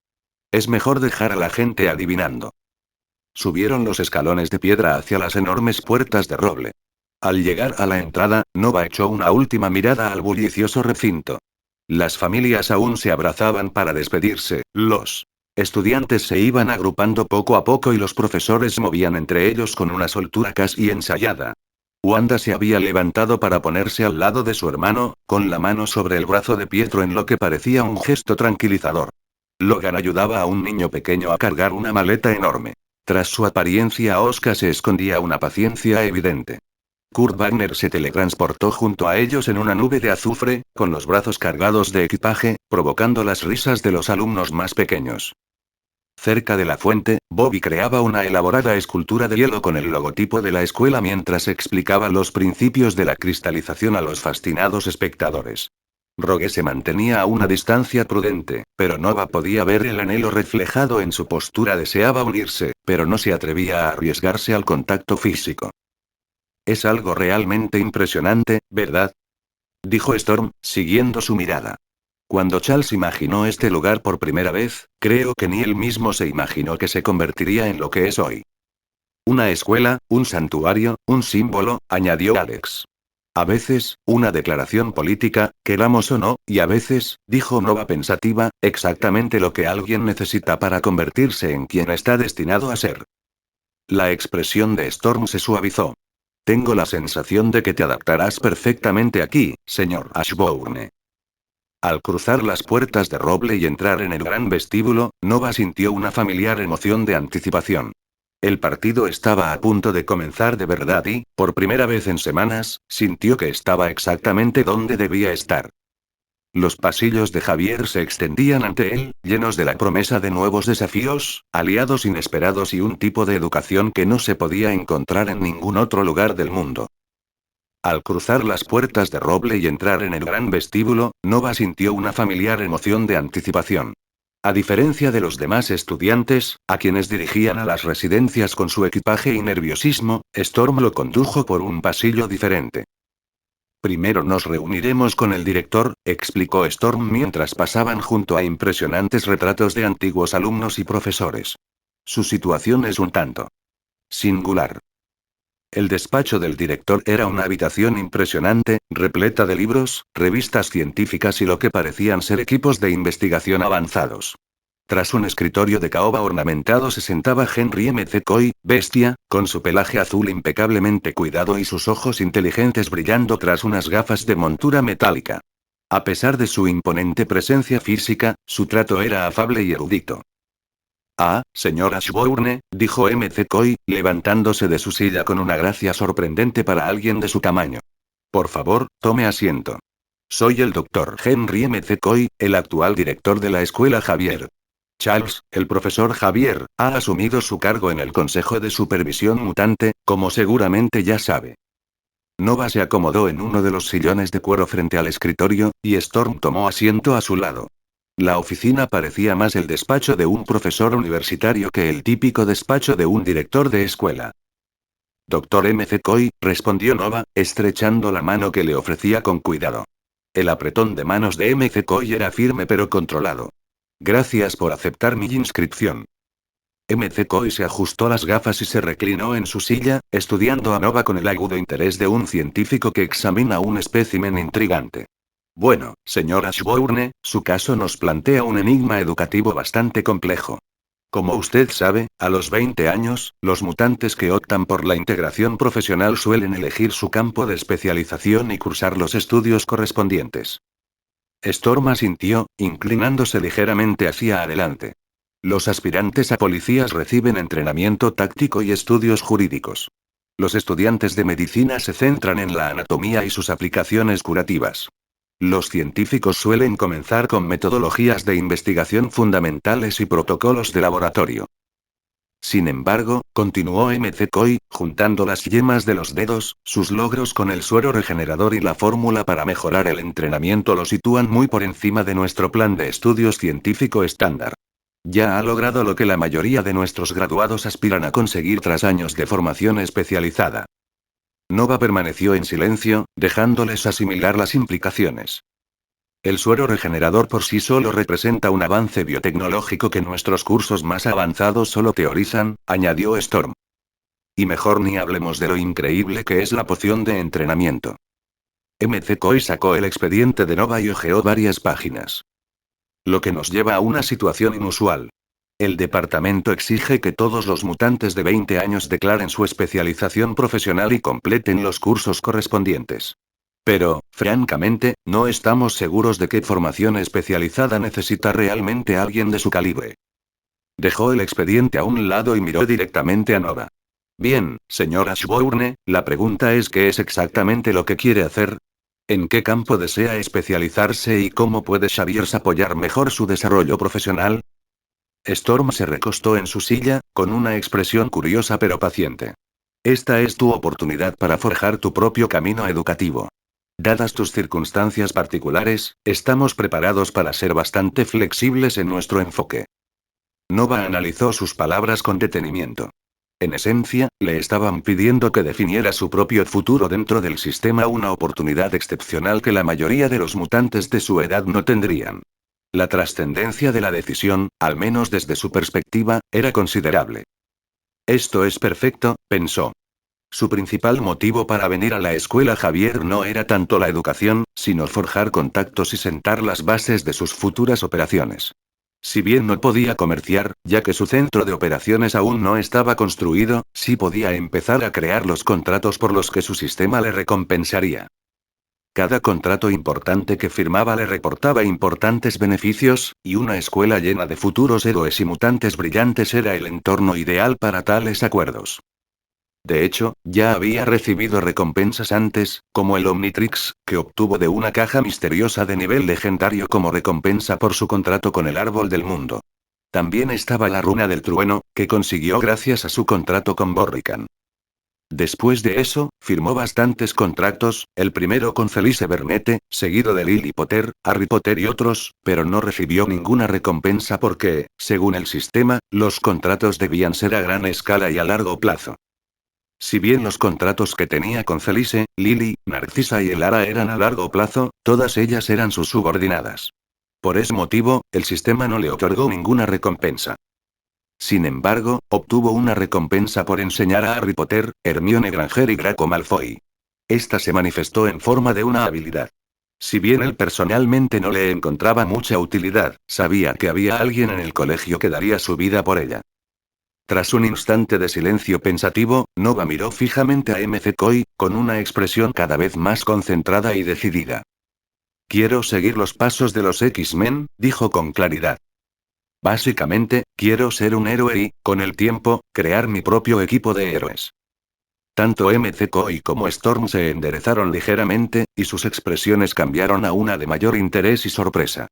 Es mejor dejar a la gente adivinando. Subieron los escalones de piedra hacia las enormes puertas de roble. Al llegar a la entrada, Nova echó una última mirada al bullicioso recinto. Las familias aún se abrazaban para despedirse, los estudiantes se iban agrupando poco a poco y los profesores se movían entre ellos con una soltura casi ensayada. Wanda se había levantado para ponerse al lado de su hermano, con la mano sobre el brazo de Pietro en lo que parecía un gesto tranquilizador. Logan ayudaba a un niño pequeño a cargar una maleta enorme. Tras su apariencia osca se escondía una paciencia evidente. Kurt Wagner se teletransportó junto a ellos en una nube de azufre, con los brazos cargados de equipaje, provocando las risas de los alumnos más pequeños. Cerca de la fuente, Bobby creaba una elaborada escultura de hielo con el logotipo de la escuela mientras explicaba los principios de la cristalización a los fascinados espectadores. Rogue se mantenía a una distancia prudente, pero Nova podía ver el anhelo reflejado en su postura. Deseaba unirse, pero no se atrevía a arriesgarse al contacto físico. Es algo realmente impresionante, ¿verdad? Dijo Storm, siguiendo su mirada. Cuando Charles imaginó este lugar por primera vez, creo que ni él mismo se imaginó que se convertiría en lo que es hoy. Una escuela, un santuario, un símbolo, añadió Alex. A veces, una declaración política, queramos o no, y a veces, dijo Nova pensativa, exactamente lo que alguien necesita para convertirse en quien está destinado a ser. La expresión de Storm se suavizó. Tengo la sensación de que te adaptarás perfectamente aquí, señor Ashbourne. Al cruzar las puertas de roble y entrar en el gran vestíbulo, Nova sintió una familiar emoción de anticipación. El partido estaba a punto de comenzar de verdad y, por primera vez en semanas, sintió que estaba exactamente donde debía estar. Los pasillos de Javier se extendían ante él, llenos de la promesa de nuevos desafíos, aliados inesperados y un tipo de educación que no se podía encontrar en ningún otro lugar del mundo. Al cruzar las puertas de roble y entrar en el gran vestíbulo, Nova sintió una familiar emoción de anticipación. A diferencia de los demás estudiantes, a quienes dirigían a las residencias con su equipaje y nerviosismo, Storm lo condujo por un pasillo diferente. Primero nos reuniremos con el director, explicó Storm mientras pasaban junto a impresionantes retratos de antiguos alumnos y profesores. Su situación es un tanto singular. El despacho del director era una habitación impresionante, repleta de libros, revistas científicas y lo que parecían ser equipos de investigación avanzados. Tras un escritorio de caoba ornamentado se sentaba Henry McCoy, bestia, con su pelaje azul impecablemente cuidado y sus ojos inteligentes brillando tras unas gafas de montura metálica. A pesar de su imponente presencia física, su trato era afable y erudito. Ah, señor Ashbourne, dijo McCoy, levantándose de su silla con una gracia sorprendente para alguien de su tamaño. Por favor, tome asiento. Soy el doctor Henry McCoy, el actual director de la escuela Javier. Charles, el profesor Javier, ha asumido su cargo en el Consejo de Supervisión Mutante, como seguramente ya sabe. Nova se acomodó en uno de los sillones de cuero frente al escritorio, y Storm tomó asiento a su lado. La oficina parecía más el despacho de un profesor universitario que el típico despacho de un director de escuela. Doctor McCoy, respondió Nova, estrechando la mano que le ofrecía con cuidado. El apretón de manos de McCoy era firme pero controlado. Gracias por aceptar mi inscripción. McCoy se ajustó las gafas y se reclinó en su silla, estudiando a Nova con el agudo interés de un científico que examina un espécimen intrigante. Bueno, señora Ashbourne, su caso nos plantea un enigma educativo bastante complejo. Como usted sabe, a los 20 años, los mutantes que optan por la integración profesional suelen elegir su campo de especialización y cursar los estudios correspondientes. Storm asintió, inclinándose ligeramente hacia adelante. Los aspirantes a policías reciben entrenamiento táctico y estudios jurídicos. Los estudiantes de medicina se centran en la anatomía y sus aplicaciones curativas. Los científicos suelen comenzar con metodologías de investigación fundamentales y protocolos de laboratorio. Sin embargo, continuó McCoy, juntando las yemas de los dedos, sus logros con el suero regenerador y la fórmula para mejorar el entrenamiento lo sitúan muy por encima de nuestro plan de estudios científico estándar. Ya ha logrado lo que la mayoría de nuestros graduados aspiran a conseguir tras años de formación especializada. Nova permaneció en silencio, dejándoles asimilar las implicaciones. El suero regenerador por sí solo representa un avance biotecnológico que nuestros cursos más avanzados solo teorizan, añadió Storm. Y mejor ni hablemos de lo increíble que es la poción de entrenamiento. McCoy sacó el expediente de Nova y hojeó varias páginas. Lo que nos lleva a una situación inusual. El departamento exige que todos los mutantes de 20 años declaren su especialización profesional y completen los cursos correspondientes. Pero, francamente, no estamos seguros de qué formación especializada necesita realmente alguien de su calibre. Dejó el expediente a un lado y miró directamente a Nova. Bien, señora Ashbourne, la pregunta es qué es exactamente lo que quiere hacer. ¿En qué campo desea especializarse y cómo puede Xavier apoyar mejor su desarrollo profesional? Storm se recostó en su silla, con una expresión curiosa pero paciente. Esta es tu oportunidad para forjar tu propio camino educativo. Dadas tus circunstancias particulares, estamos preparados para ser bastante flexibles en nuestro enfoque. Nova analizó sus palabras con detenimiento. En esencia, le estaban pidiendo que definiera su propio futuro dentro del sistema, una oportunidad excepcional que la mayoría de los mutantes de su edad no tendrían. La trascendencia de la decisión, al menos desde su perspectiva, era considerable. Esto es perfecto, pensó. Su principal motivo para venir a la escuela Xavier no era tanto la educación, sino forjar contactos y sentar las bases de sus futuras operaciones. Si bien no podía comerciar, ya que su centro de operaciones aún no estaba construido, sí podía empezar a crear los contratos por los que su sistema le recompensaría. Cada contrato importante que firmaba le reportaba importantes beneficios, y una escuela llena de futuros héroes y mutantes brillantes era el entorno ideal para tales acuerdos. De hecho, ya había recibido recompensas antes, como el Omnitrix, que obtuvo de una caja misteriosa de nivel legendario como recompensa por su contrato con el Árbol del Mundo. También estaba la Runa del Trueno, que consiguió gracias a su contrato con Borrican. Después de eso, firmó bastantes contratos, el primero con Felice Bernete, seguido de Lily Potter, Harry Potter y otros, pero no recibió ninguna recompensa porque, según el sistema, los contratos debían ser a gran escala y a largo plazo. Si bien los contratos que tenía con Felice, Lily, Narcisa y Elara eran a largo plazo, todas ellas eran sus subordinadas. Por ese motivo, el sistema no le otorgó ninguna recompensa. Sin embargo, obtuvo una recompensa por enseñar a Harry Potter, Hermione Granger y Draco Malfoy. Esta se manifestó en forma de una habilidad. Si bien él personalmente no le encontraba mucha utilidad, sabía que había alguien en el colegio que daría su vida por ella. Tras un instante de silencio pensativo, Nova miró fijamente a McCoy, con una expresión cada vez más concentrada y decidida. Quiero seguir los pasos de los X-Men, dijo con claridad. Básicamente, quiero ser un héroe y, con el tiempo, crear mi propio equipo de héroes. Tanto McCoy como Storm se enderezaron ligeramente, y sus expresiones cambiaron a una de mayor interés y sorpresa.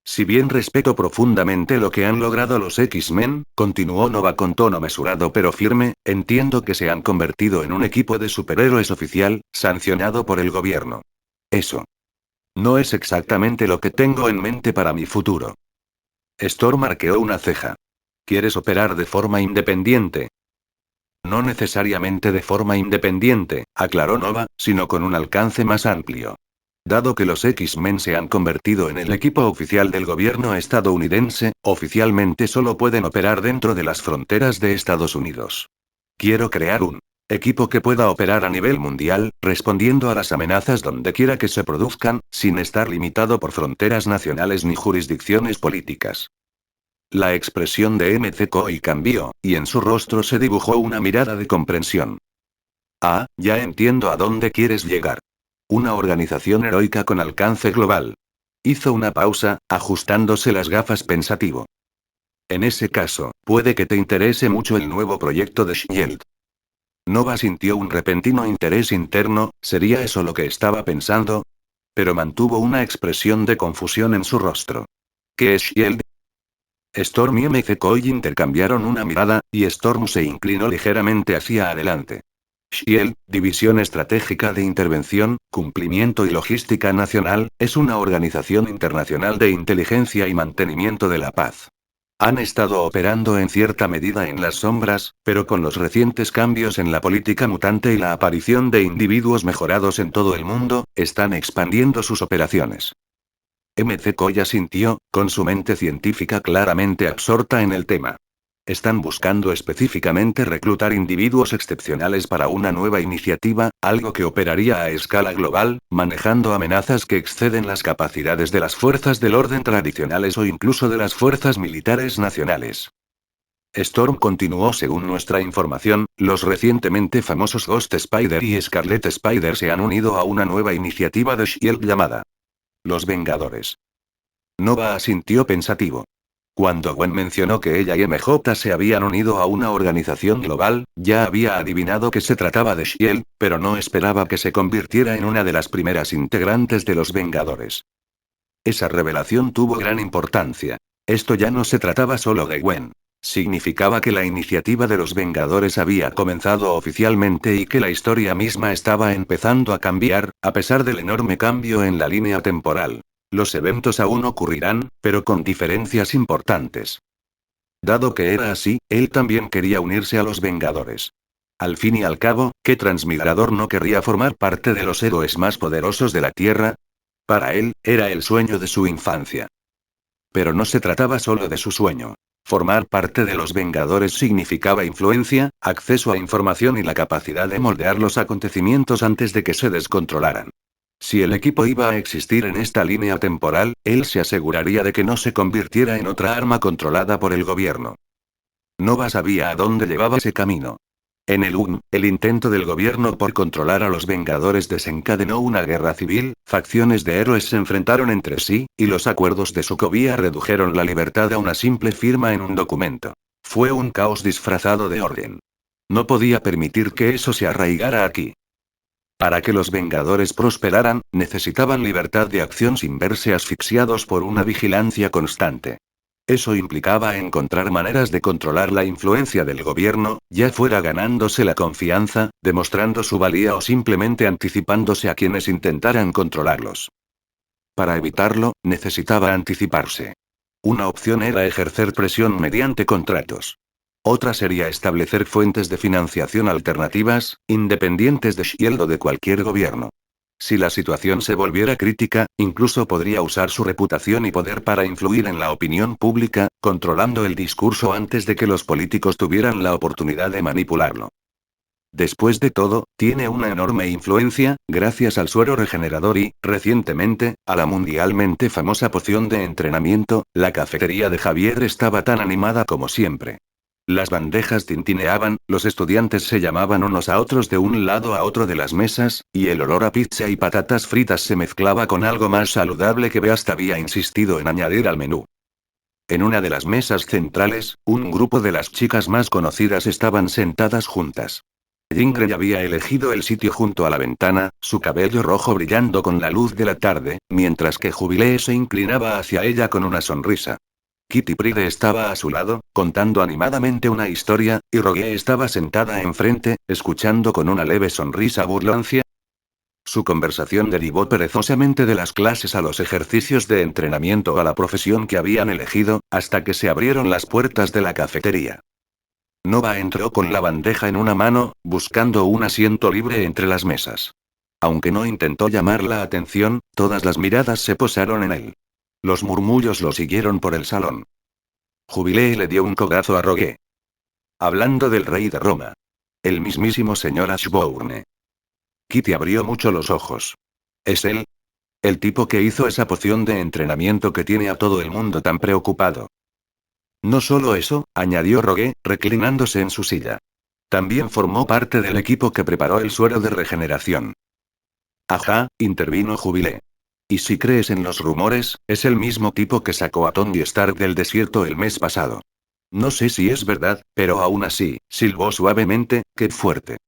Si bien respeto profundamente lo que han logrado los X-Men, continuó Nova con tono mesurado pero firme, entiendo que se han convertido en un equipo de superhéroes oficial, sancionado por el gobierno. Eso no es exactamente lo que tengo en mente para mi futuro. Storm arqueó una ceja. ¿Quieres operar de forma independiente? No necesariamente de forma independiente, aclaró Nova, sino con un alcance más amplio. Dado que los X-Men se han convertido en el equipo oficial del gobierno estadounidense, oficialmente solo pueden operar dentro de las fronteras de Estados Unidos. Quiero crear un equipo que pueda operar a nivel mundial, respondiendo a las amenazas donde quiera que se produzcan, sin estar limitado por fronteras nacionales ni jurisdicciones políticas. La expresión de McCoy cambió, y en su rostro se dibujó una mirada de comprensión. Ah, ya entiendo a dónde quieres llegar. Una organización heroica con alcance global. Hizo una pausa, ajustándose las gafas pensativo. En ese caso, puede que te interese mucho el nuevo proyecto de Shield. Nova sintió un repentino interés interno, ¿sería eso lo que estaba pensando? Pero mantuvo una expresión de confusión en su rostro. ¿Qué es Shield? Storm y McCoy intercambiaron una mirada, y Storm se inclinó ligeramente hacia adelante. Shield, División Estratégica de Intervención, Cumplimiento y Logística Nacional, es una organización internacional de inteligencia y mantenimiento de la paz. Han estado operando en cierta medida en las sombras, pero con los recientes cambios en la política mutante y la aparición de individuos mejorados en todo el mundo, están expandiendo sus operaciones. McCoy asintió, con su mente científica claramente absorta en el tema. Están buscando específicamente reclutar individuos excepcionales para una nueva iniciativa, algo que operaría a escala global, manejando amenazas que exceden las capacidades de las fuerzas del orden tradicionales o incluso de las fuerzas militares nacionales. Storm continuó. Según nuestra información, los recientemente famosos Ghost Spider y Scarlet Spider se han unido a una nueva iniciativa de Shield llamada Los Vengadores. Nova asintió pensativo. Cuando Gwen mencionó que ella y MJ se habían unido a una organización global, ya había adivinado que se trataba de Shield, pero no esperaba que se convirtiera en una de las primeras integrantes de los Vengadores. Esa revelación tuvo gran importancia. Esto ya no se trataba solo de Gwen. Significaba que la iniciativa de los Vengadores había comenzado oficialmente y que la historia misma estaba empezando a cambiar, a pesar del enorme cambio en la línea temporal. Los eventos aún ocurrirán, pero con diferencias importantes. Dado que era así, él también quería unirse a los Vengadores. Al fin y al cabo, ¿qué transmigrador no querría formar parte de los héroes más poderosos de la Tierra? Para él, era el sueño de su infancia. Pero no se trataba solo de su sueño. Formar parte de los Vengadores significaba influencia, acceso a información y la capacidad de moldear los acontecimientos antes de que se descontrolaran. Si el equipo iba a existir en esta línea temporal, él se aseguraría de que no se convirtiera en otra arma controlada por el gobierno. Nova sabía a dónde llevaba ese camino. En el UN, el intento del gobierno por controlar a los Vengadores desencadenó una guerra civil, facciones de héroes se enfrentaron entre sí, y los acuerdos de Sokovia redujeron la libertad a una simple firma en un documento. Fue un caos disfrazado de orden. No podía permitir que eso se arraigara aquí. Para que los Vengadores prosperaran, necesitaban libertad de acción sin verse asfixiados por una vigilancia constante. Eso implicaba encontrar maneras de controlar la influencia del gobierno, ya fuera ganándose la confianza, demostrando su valía o simplemente anticipándose a quienes intentaran controlarlos. Para evitarlo, necesitaba anticiparse. Una opción era ejercer presión mediante contratos. Otra sería establecer fuentes de financiación alternativas, independientes de Shield o de cualquier gobierno. Si la situación se volviera crítica, incluso podría usar su reputación y poder para influir en la opinión pública, controlando el discurso antes de que los políticos tuvieran la oportunidad de manipularlo. Después de todo, tiene una enorme influencia, gracias al suero regenerador y, recientemente, a la mundialmente famosa poción de entrenamiento. La cafetería de Javier estaba tan animada como siempre. Las bandejas tintineaban, los estudiantes se llamaban unos a otros de un lado a otro de las mesas, y el olor a pizza y patatas fritas se mezclaba con algo más saludable que Beast había insistido en añadir al menú. En una de las mesas centrales, un grupo de las chicas más conocidas estaban sentadas juntas. Ingrid había elegido el sitio junto a la ventana, su cabello rojo brillando con la luz de la tarde, mientras que Jubilee se inclinaba hacia ella con una sonrisa. Kitty Pryde estaba a su lado, contando animadamente una historia, y Rogue estaba sentada enfrente, escuchando con una leve sonrisa burlancia. Su conversación derivó perezosamente de las clases a los ejercicios de entrenamiento a la profesión que habían elegido, hasta que se abrieron las puertas de la cafetería. Nova entró con la bandeja en una mano, buscando un asiento libre entre las mesas. Aunque no intentó llamar la atención, todas las miradas se posaron en él. Los murmullos lo siguieron por el salón. Jubilé le dio un codazo a Rogue. Hablando del rey de Roma. El mismísimo señor Ashbourne. Kitty abrió mucho los ojos. ¿Es él? El tipo que hizo esa poción de entrenamiento que tiene a todo el mundo tan preocupado. No solo eso, añadió Rogue, reclinándose en su silla. También formó parte del equipo que preparó el suero de regeneración. Ajá, intervino Jubilé. Y si crees en los rumores, es el mismo tipo que sacó a Tony Stark del desierto el mes pasado. No sé si es verdad, pero aún así, silbó suavemente, qué fuerte.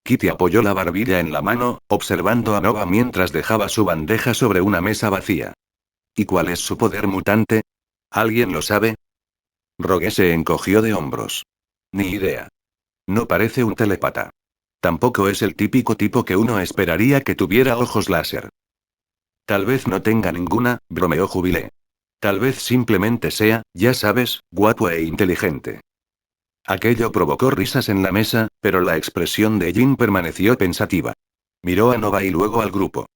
Kitty apoyó la barbilla en la mano, observando a Nova mientras dejaba su bandeja sobre una mesa vacía. ¿Y cuál es su poder mutante? ¿Alguien lo sabe? Rogue se encogió de hombros. Ni idea. No parece un telépata. Tampoco es el típico tipo que uno esperaría que tuviera ojos láser. Tal vez no tenga ninguna, bromeó Jubilé. Tal vez simplemente sea, ya sabes, guapo e inteligente. Aquello provocó risas en la mesa, pero la expresión de Jin permaneció pensativa. Miró a Nova y luego al grupo.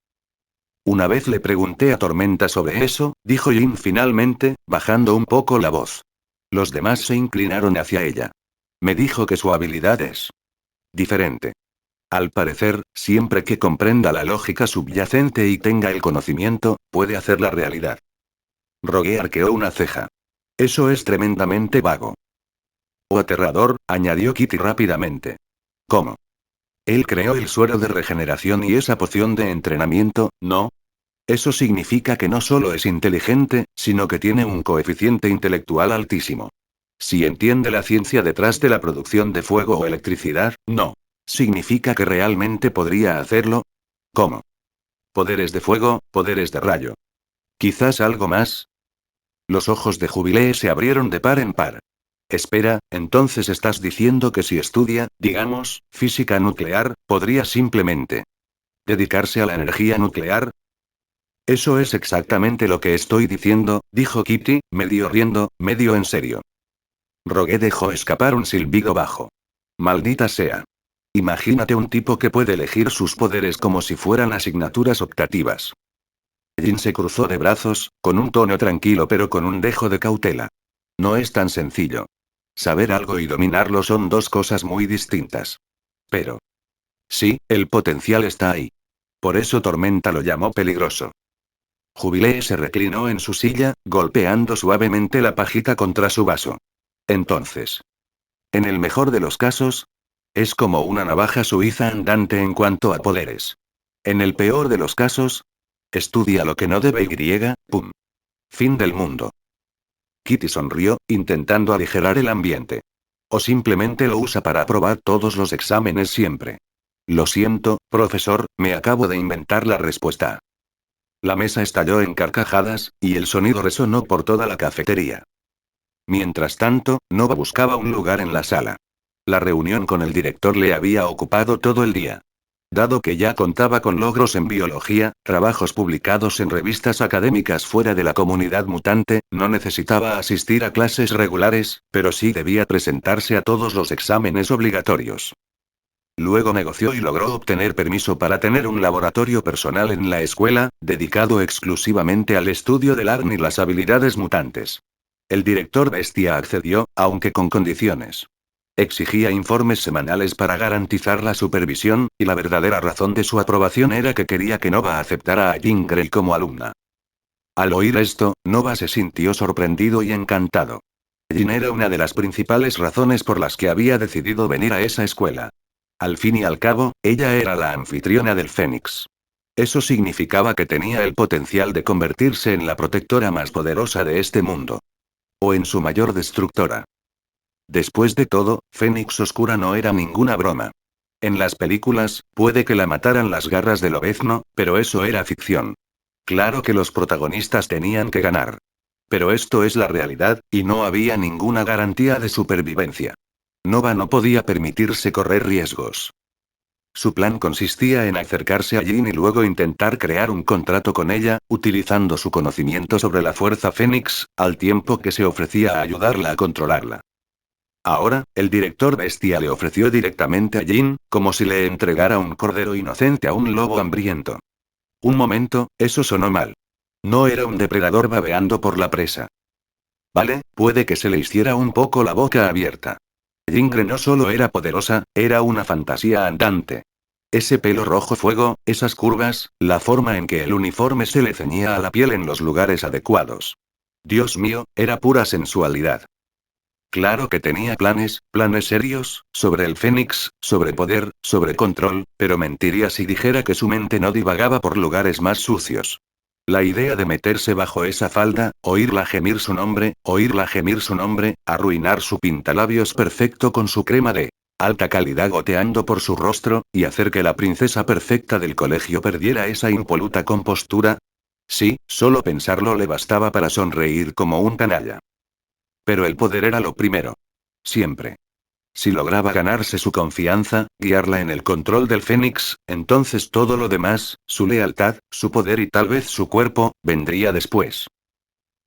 Una vez le pregunté a Tormenta sobre eso, dijo Jin finalmente, bajando un poco la voz. Los demás se inclinaron hacia ella. Me dijo que su habilidad es diferente. Al parecer, siempre que comprenda la lógica subyacente y tenga el conocimiento, puede hacerla realidad. Rogue arqueó una ceja. Eso es tremendamente vago. O aterrador, añadió Kitty rápidamente. ¿Cómo? Él creó el suero de regeneración y esa poción de entrenamiento, ¿no? Eso significa que no solo es inteligente, sino que tiene un coeficiente intelectual altísimo. Si entiende la ciencia detrás de la producción de fuego o electricidad, no. ¿Significa que realmente podría hacerlo? ¿Cómo? Poderes de fuego, poderes de rayo. ¿Quizás algo más? Los ojos de Jubilé se abrieron de par en par. Espera, entonces estás diciendo que si estudia, digamos, física nuclear, podría simplemente dedicarse a la energía nuclear. Eso es exactamente lo que estoy diciendo, dijo Kitty, medio riendo, medio en serio. Rogue dejó escapar un silbido bajo. Maldita sea. Imagínate un tipo que puede elegir sus poderes como si fueran asignaturas optativas. Jin se cruzó de brazos, con un tono tranquilo pero con un dejo de cautela. No es tan sencillo. Saber algo y dominarlo son dos cosas muy distintas. Pero. Sí, el potencial está ahí. Por eso Tormenta lo llamó peligroso. Jubilé se reclinó en su silla, golpeando suavemente la pajita contra su vaso. Entonces. En el mejor de los casos, es como una navaja suiza andante en cuanto a poderes. En el peor de los casos, estudia lo que no debe y, pum. Fin del mundo. Kitty sonrió, intentando aligerar el ambiente. O simplemente lo usa para aprobar todos los exámenes siempre. Lo siento, profesor, me acabo de inventar la respuesta. La mesa estalló en carcajadas, y el sonido resonó por toda la cafetería. Mientras tanto, Nova buscaba un lugar en la sala. La reunión con el director le había ocupado todo el día. Dado que ya contaba con logros en biología, trabajos publicados en revistas académicas fuera de la comunidad mutante, no necesitaba asistir a clases regulares, pero sí debía presentarse a todos los exámenes obligatorios. Luego negoció y logró obtener permiso para tener un laboratorio personal en la escuela, dedicado exclusivamente al estudio del ARN y las habilidades mutantes. El director bestia accedió, aunque con condiciones. Exigía informes semanales para garantizar la supervisión, y la verdadera razón de su aprobación era que quería que Nova aceptara a Jean Grey como alumna. Al oír esto, Nova se sintió sorprendido y encantado. Jean era una de las principales razones por las que había decidido venir a esa escuela. Al fin y al cabo, ella era la anfitriona del Fénix. Eso significaba que tenía el potencial de convertirse en la protectora más poderosa de este mundo. O en su mayor destructora. Después de todo, Fénix Oscura no era ninguna broma. En las películas, puede que la mataran las garras del Lobezno, pero eso era ficción. Claro que los protagonistas tenían que ganar. Pero esto es la realidad, y no había ninguna garantía de supervivencia. Nova no podía permitirse correr riesgos. Su plan consistía en acercarse a Jean y luego intentar crear un contrato con ella, utilizando su conocimiento sobre la fuerza Fénix, al tiempo que se ofrecía a ayudarla a controlarla. Ahora, el director bestia le ofreció directamente a Jin, como si le entregara un cordero inocente a un lobo hambriento. Un momento, eso sonó mal. No era un depredador babeando por la presa. Vale, puede que se le hiciera un poco la boca abierta. Jingre no solo era poderosa, era una fantasía andante. Ese pelo rojo fuego, esas curvas, la forma en que el uniforme se le ceñía a la piel en los lugares adecuados. Dios mío, era pura sensualidad. Claro que tenía planes, planes serios, sobre el Fénix, sobre poder, sobre control, pero mentiría si dijera que su mente no divagaba por lugares más sucios. La idea de meterse bajo esa falda, oírla gemir su nombre, arruinar su pintalabios perfecto con su crema de alta calidad goteando por su rostro, y hacer que la princesa perfecta del colegio perdiera esa impoluta compostura. Sí, solo pensarlo le bastaba para sonreír como un canalla. Pero el poder era lo primero. Siempre. Si lograba ganarse su confianza, guiarla en el control del Fénix, entonces todo lo demás, su lealtad, su poder y tal vez su cuerpo, vendría después.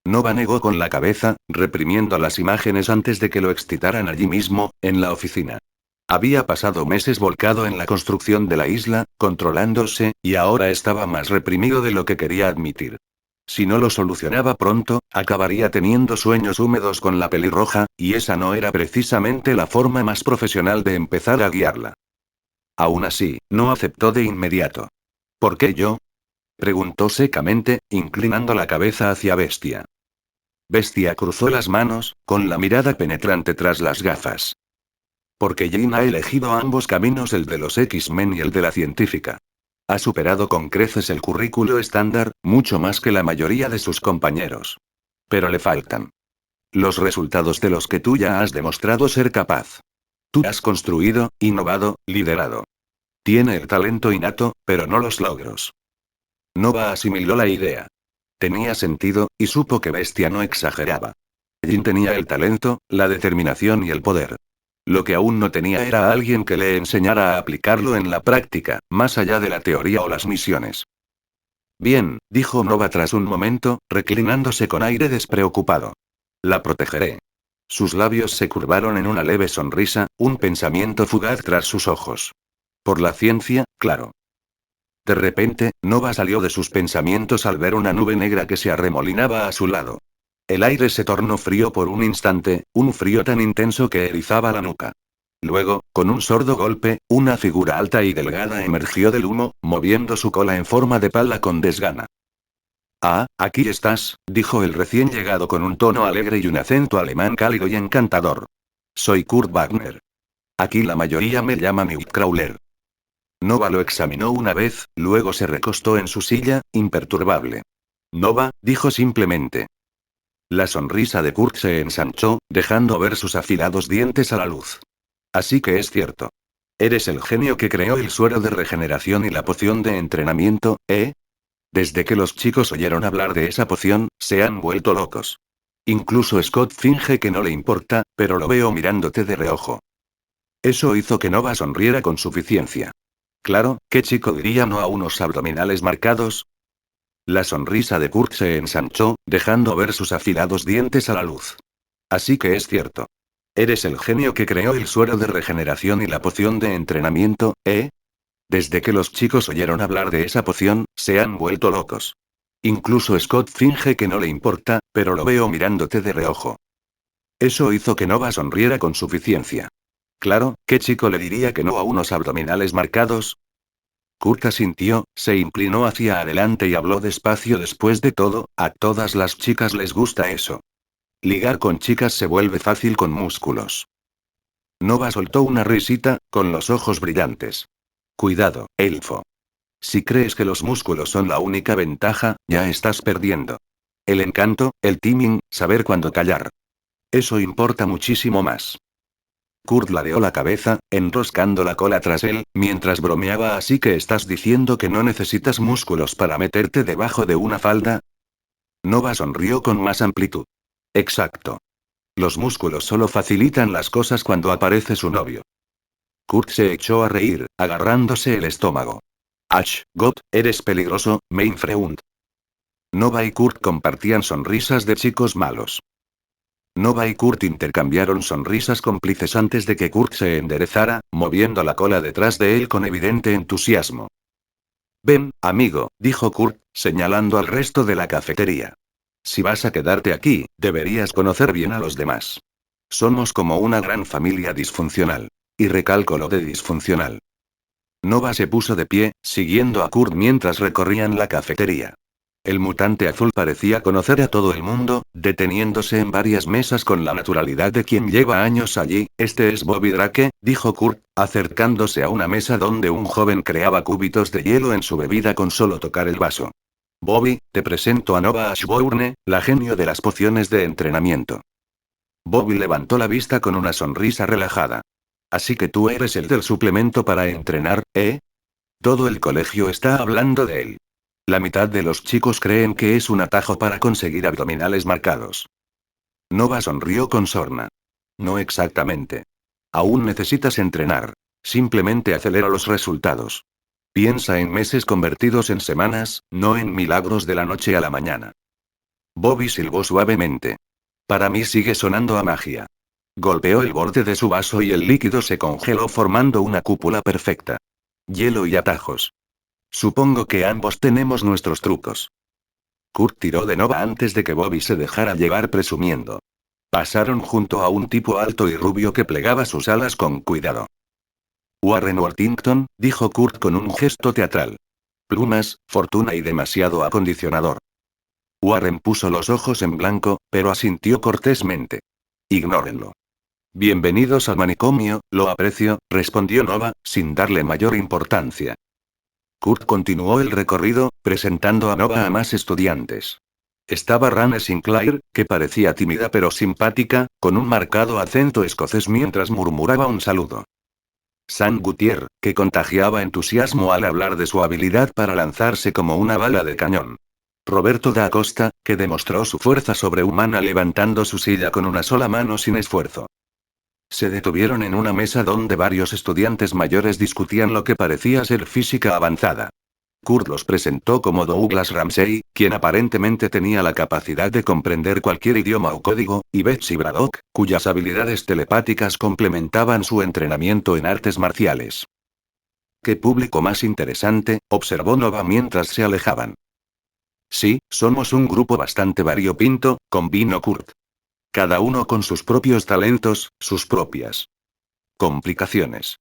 Nova negó con la cabeza, reprimiendo las imágenes antes de que lo excitaran allí mismo, en la oficina. Había pasado meses volcado en la construcción de la isla, controlándose, y ahora estaba más reprimido de lo que quería admitir. Si no lo solucionaba pronto, acabaría teniendo sueños húmedos con la pelirroja, y esa no era precisamente la forma más profesional de empezar a guiarla. Aún así, no aceptó de inmediato. ¿Por qué yo? Preguntó secamente, inclinando la cabeza hacia Bestia. Bestia cruzó las manos, con la mirada penetrante tras las gafas. Porque Jin ha elegido ambos caminos, el de los X-Men y el de la científica. Ha superado con creces el currículo estándar, mucho más que la mayoría de sus compañeros. Pero le faltan los resultados de los que tú ya has demostrado ser capaz. Tú has construido, innovado, liderado. Tiene el talento innato, pero no los logros. Nova asimiló la idea. Tenía sentido, y supo que Bestia no exageraba. Jin tenía el talento, la determinación y el poder. Lo que aún no tenía era alguien que le enseñara a aplicarlo en la práctica, más allá de la teoría o las misiones. Bien, dijo Nova tras un momento, reclinándose con aire despreocupado. La protegeré. Sus labios se curvaron en una leve sonrisa, un pensamiento fugaz tras sus ojos. Por la ciencia, claro. De repente, Nova salió de sus pensamientos al ver una nube negra que se arremolinaba a su lado. El aire se tornó frío por un instante, un frío tan intenso que erizaba la nuca. Luego, con un sordo golpe, una figura alta y delgada emergió del humo, moviendo su cola en forma de pala con desgana. Ah, aquí estás, dijo el recién llegado con un tono alegre y un acento alemán cálido y encantador. Soy Kurt Wagner. Aquí la mayoría me llama Nightcrawler. Nova lo examinó una vez, luego se recostó en su silla, imperturbable. Nova, dijo simplemente. La sonrisa de Kurt se ensanchó, dejando ver sus afilados dientes a la luz. Así que es cierto. Eres el genio que creó el suero de regeneración y la poción de entrenamiento, ¿eh? Desde que los chicos oyeron hablar de esa poción, se han vuelto locos. Incluso Scott finge que no le importa, pero lo veo mirándote de reojo. Eso hizo que Nova sonriera con suficiencia. Claro, ¿qué chico diría no a unos abdominales marcados? La sonrisa de Kurt se ensanchó, dejando ver sus afilados dientes a la luz. Así que es cierto. Eres el genio que creó el suero de regeneración y la poción de entrenamiento, ¿eh? Desde que los chicos oyeron hablar de esa poción, se han vuelto locos. Incluso Scott finge que no le importa, pero lo veo mirándote de reojo. Eso hizo que Nova sonriera con suficiencia. Claro, ¿qué chico le diría que no a unos abdominales marcados? Kurt asintió, se inclinó hacia adelante y habló despacio. Después de todo, a todas las chicas les gusta eso. Ligar con chicas se vuelve fácil con músculos. Nova soltó una risita, con los ojos brillantes. Cuidado, elfo. Si crees que los músculos son la única ventaja, ya estás perdiendo. El encanto, el timing, saber cuándo callar. Eso importa muchísimo más. Kurt ladeó la cabeza, enroscando la cola tras él, mientras bromeaba. Así que estás diciendo que no necesitas músculos para meterte debajo de una falda. Nova sonrió con más amplitud. Exacto. Los músculos solo facilitan las cosas cuando aparece su novio. Kurt se echó a reír, agarrándose el estómago. Ach, God, eres peligroso, Mainfreund. Nova y Kurt compartían sonrisas de chicos malos. Nova y Kurt intercambiaron sonrisas cómplices antes de que Kurt se enderezara, moviendo la cola detrás de él con evidente entusiasmo. Ven, amigo, dijo Kurt, señalando al resto de la cafetería. Si vas a quedarte aquí, deberías conocer bien a los demás. Somos como una gran familia disfuncional. Y recalco lo de disfuncional. Nova se puso de pie, siguiendo a Kurt mientras recorrían la cafetería. El mutante azul parecía conocer a todo el mundo, deteniéndose en varias mesas con la naturalidad de quien lleva años allí. Este es Bobby Drake, dijo Kurt, acercándose a una mesa donde un joven creaba cúbitos de hielo en su bebida con solo tocar el vaso. Bobby, te presento a Nova Ashbourne, la genio de las pociones de entrenamiento. Bobby levantó la vista con una sonrisa relajada. Así que tú eres el del suplemento para entrenar, ¿eh? Todo el colegio está hablando de él. La mitad de los chicos creen que es un atajo para conseguir abdominales marcados. Nova sonrió con sorna. No exactamente. Aún necesitas entrenar. Simplemente acelera los resultados. Piensa en meses convertidos en semanas, no en milagros de la noche a la mañana. Bobby silbó suavemente. Para mí sigue sonando a magia. Golpeó el borde de su vaso y el líquido se congeló formando una cúpula perfecta. Hielo y atajos. Supongo que ambos tenemos nuestros trucos. Kurt tiró de Nova antes de que Bobby se dejara llevar presumiendo. Pasaron junto a un tipo alto y rubio que plegaba sus alas con cuidado. Warren Worthington, dijo Kurt con un gesto teatral. Plumas, fortuna y demasiado acondicionador. Warren puso los ojos en blanco, pero asintió cortésmente. Ignórenlo. Bienvenidos al manicomio, lo aprecio, respondió Nova, sin darle mayor importancia. Kurt continuó el recorrido, presentando a Nova a más estudiantes. Estaba Rane Sinclair, que parecía tímida pero simpática, con un marcado acento escocés mientras murmuraba un saludo. Sam Gutierre, que contagiaba entusiasmo al hablar de su habilidad para lanzarse como una bala de cañón. Roberto da Costa, que demostró su fuerza sobrehumana levantando su silla con una sola mano sin esfuerzo. Se detuvieron en una mesa donde varios estudiantes mayores discutían lo que parecía ser física avanzada. Kurt los presentó como Douglas Ramsey, quien aparentemente tenía la capacidad de comprender cualquier idioma o código, y Betsy Braddock, cuyas habilidades telepáticas complementaban su entrenamiento en artes marciales. «Qué público más interesante», observó Nova mientras se alejaban. «Sí, somos un grupo bastante variopinto», convino Kurt. Cada uno con sus propios talentos, sus propias complicaciones.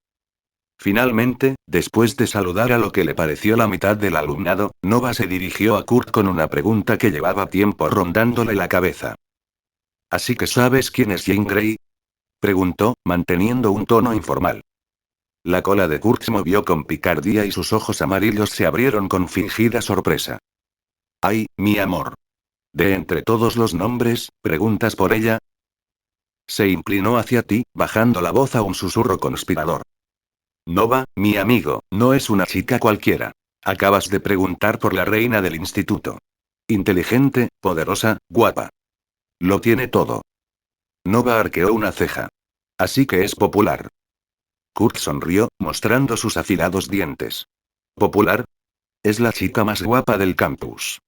Finalmente, después de saludar a lo que le pareció la mitad del alumnado, Nova se dirigió a Kurt con una pregunta que llevaba tiempo rondándole la cabeza. ¿Así que sabes quién es Jean Grey?, preguntó, manteniendo un tono informal. La cola de Kurt se movió con picardía y sus ojos amarillos se abrieron con fingida sorpresa. «Ay, mi amor. De entre todos los nombres, ¿preguntas por ella?». Se inclinó hacia ti, bajando la voz a un susurro conspirador. «Nova, mi amigo, no es una chica cualquiera. Acabas de preguntar por la reina del instituto. Inteligente, poderosa, guapa. Lo tiene todo». Nova arqueó una ceja. «Así que es popular». Kurt sonrió, mostrando sus afilados dientes. «¿Popular? Es la chica más guapa del campus.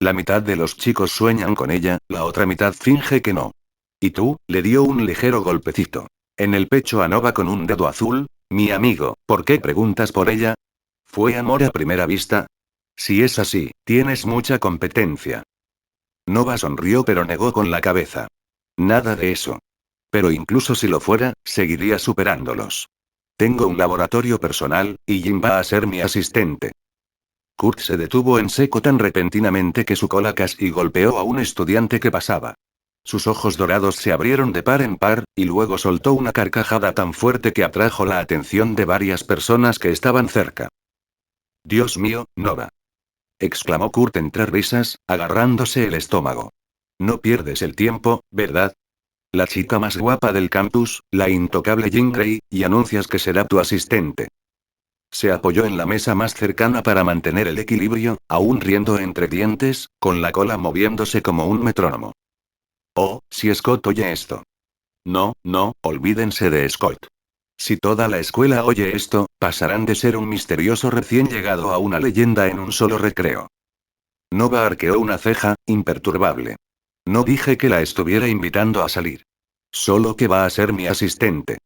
La mitad de los chicos sueñan con ella, la otra mitad finge que no. ¿Y tú?», le dio un ligero golpecito en el pecho a Nova con un dedo azul. «Mi amigo, ¿por qué preguntas por ella? ¿Fue amor a primera vista? Si es así, tienes mucha competencia». Nova sonrió pero negó con la cabeza. «Nada de eso. Pero incluso si lo fuera, seguiría superándolos. Tengo un laboratorio personal, y Jim va a ser mi asistente». Kurt se detuvo en seco tan repentinamente que su cola casi golpeó a un estudiante que pasaba. Sus ojos dorados se abrieron de par en par, y luego soltó una carcajada tan fuerte que atrajo la atención de varias personas que estaban cerca. «Dios mío, Nova», exclamó Kurt entre risas, agarrándose el estómago. «No pierdes el tiempo, ¿verdad? La chica más guapa del campus, la intocable Jean Grey, y anuncias que será tu asistente». Se apoyó en la mesa más cercana para mantener el equilibrio, aún riendo entre dientes, con la cola moviéndose como un metrónomo. «Oh, si Scott oye esto». «No, no, olvídense de Scott. Si toda la escuela oye esto, pasarán de ser un misterioso recién llegado a una leyenda en un solo recreo». Nova arqueó una ceja, imperturbable. No dije que la estuviera invitando a salir. Solo que va a ser mi asistente.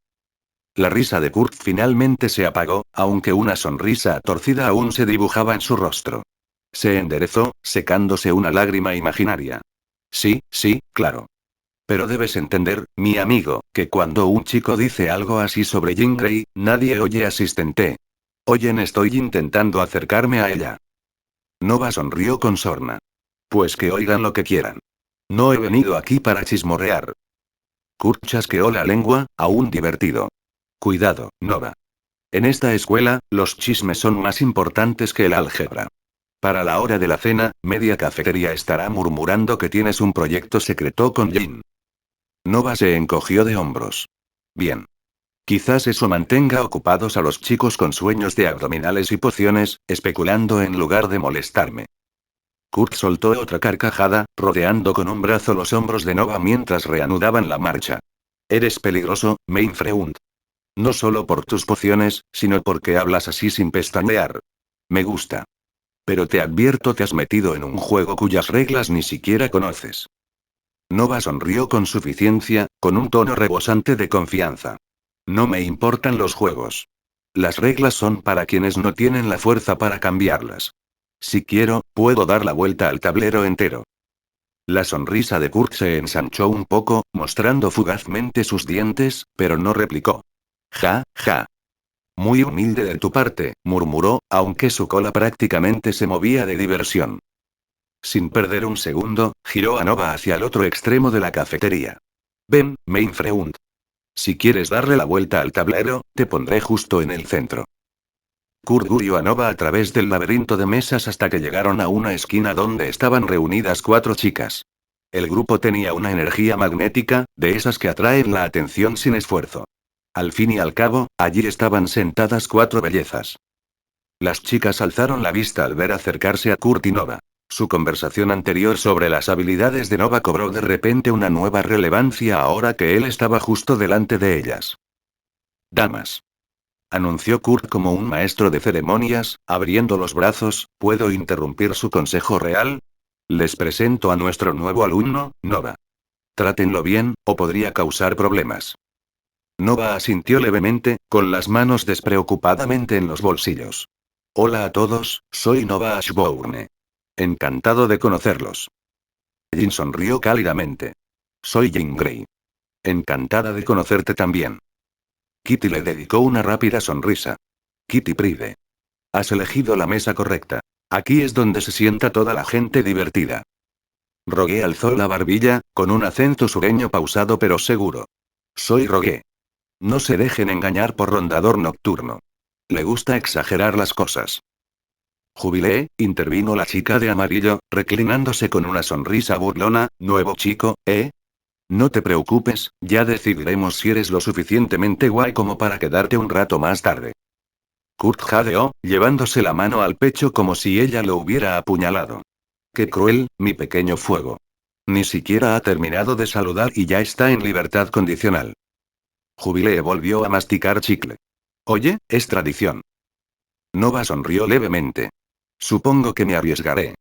La risa de Kurt finalmente se apagó, aunque una sonrisa torcida aún se dibujaba en su rostro. Se enderezó, secándose una lágrima imaginaria. Sí, sí, claro. Pero debes entender, mi amigo, que cuando un chico dice algo así sobre Jean Grey, nadie oye asistente. Oyen, estoy intentando acercarme a ella. Nova sonrió con sorna. Pues que oigan lo que quieran. No he venido aquí para chismorrear. Kurt chasqueó la lengua, aún divertido. Cuidado, Nova. En esta escuela, los chismes son más importantes que el álgebra. Para la hora de la cena, media cafetería estará murmurando que tienes un proyecto secreto con Jean. Nova se encogió de hombros. Bien. Quizás eso mantenga ocupados a los chicos con sueños de abdominales y pociones, especulando en lugar de molestarme. Kurt soltó otra carcajada, rodeando con un brazo los hombros de Nova mientras reanudaban la marcha. Eres peligroso, Mainfreund. No solo por tus pociones, sino porque hablas así sin pestañear. Me gusta. Pero te advierto, te has metido en un juego cuyas reglas ni siquiera conoces. Nova sonrió con suficiencia, con un tono rebosante de confianza. No me importan los juegos. Las reglas son para quienes no tienen la fuerza para cambiarlas. Si quiero, puedo dar la vuelta al tablero entero. La sonrisa de Kurt se ensanchó un poco, mostrando fugazmente sus dientes, pero no replicó. Ja, ja. Muy humilde de tu parte, murmuró, aunque su cola prácticamente se movía de diversión. Sin perder un segundo, giró a Nova hacia el otro extremo de la cafetería. Ven, Mainfreund. Si quieres darle la vuelta al tablero, te pondré justo en el centro. Kurt guió a Nova a través del laberinto de mesas hasta que llegaron a una esquina donde estaban reunidas 4 chicas. El grupo tenía una energía magnética, de esas que atraen la atención sin esfuerzo. Al fin y al cabo, allí estaban sentadas 4 bellezas. Las chicas alzaron la vista al ver acercarse a Kurt y Nova. Su conversación anterior sobre las habilidades de Nova cobró de repente una nueva relevancia ahora que él estaba justo delante de ellas. Damas. Anunció Kurt como un maestro de ceremonias, abriendo los brazos, ¿puedo interrumpir su consejo real? Les presento a nuestro nuevo alumno, Nova. Trátenlo bien, o podría causar problemas. Nova asintió levemente, con las manos despreocupadamente en los bolsillos. Hola a todos, soy Nova Ashbourne. Encantado de conocerlos. Jean sonrió cálidamente. Soy Jean Grey. Encantada de conocerte también. Kitty le dedicó una rápida sonrisa. Kitty Pride. Has elegido la mesa correcta. Aquí es donde se sienta toda la gente divertida. Rogue alzó la barbilla, con un acento sureño pausado pero seguro. Soy Rogue. No se dejen engañar por rondador nocturno. Le gusta exagerar las cosas. Jubilé, intervino la chica de amarillo, reclinándose con una sonrisa burlona, nuevo chico, ¿eh? No te preocupes, ya decidiremos si eres lo suficientemente guay como para quedarte un rato más tarde. Kurt jadeó, llevándose la mano al pecho como si ella lo hubiera apuñalado. Qué cruel, mi pequeño fuego. Ni siquiera ha terminado de saludar y ya está en libertad condicional. Jubilé volvió a masticar chicle. Oye, es tradición. Nova sonrió levemente. Supongo que me arriesgaré.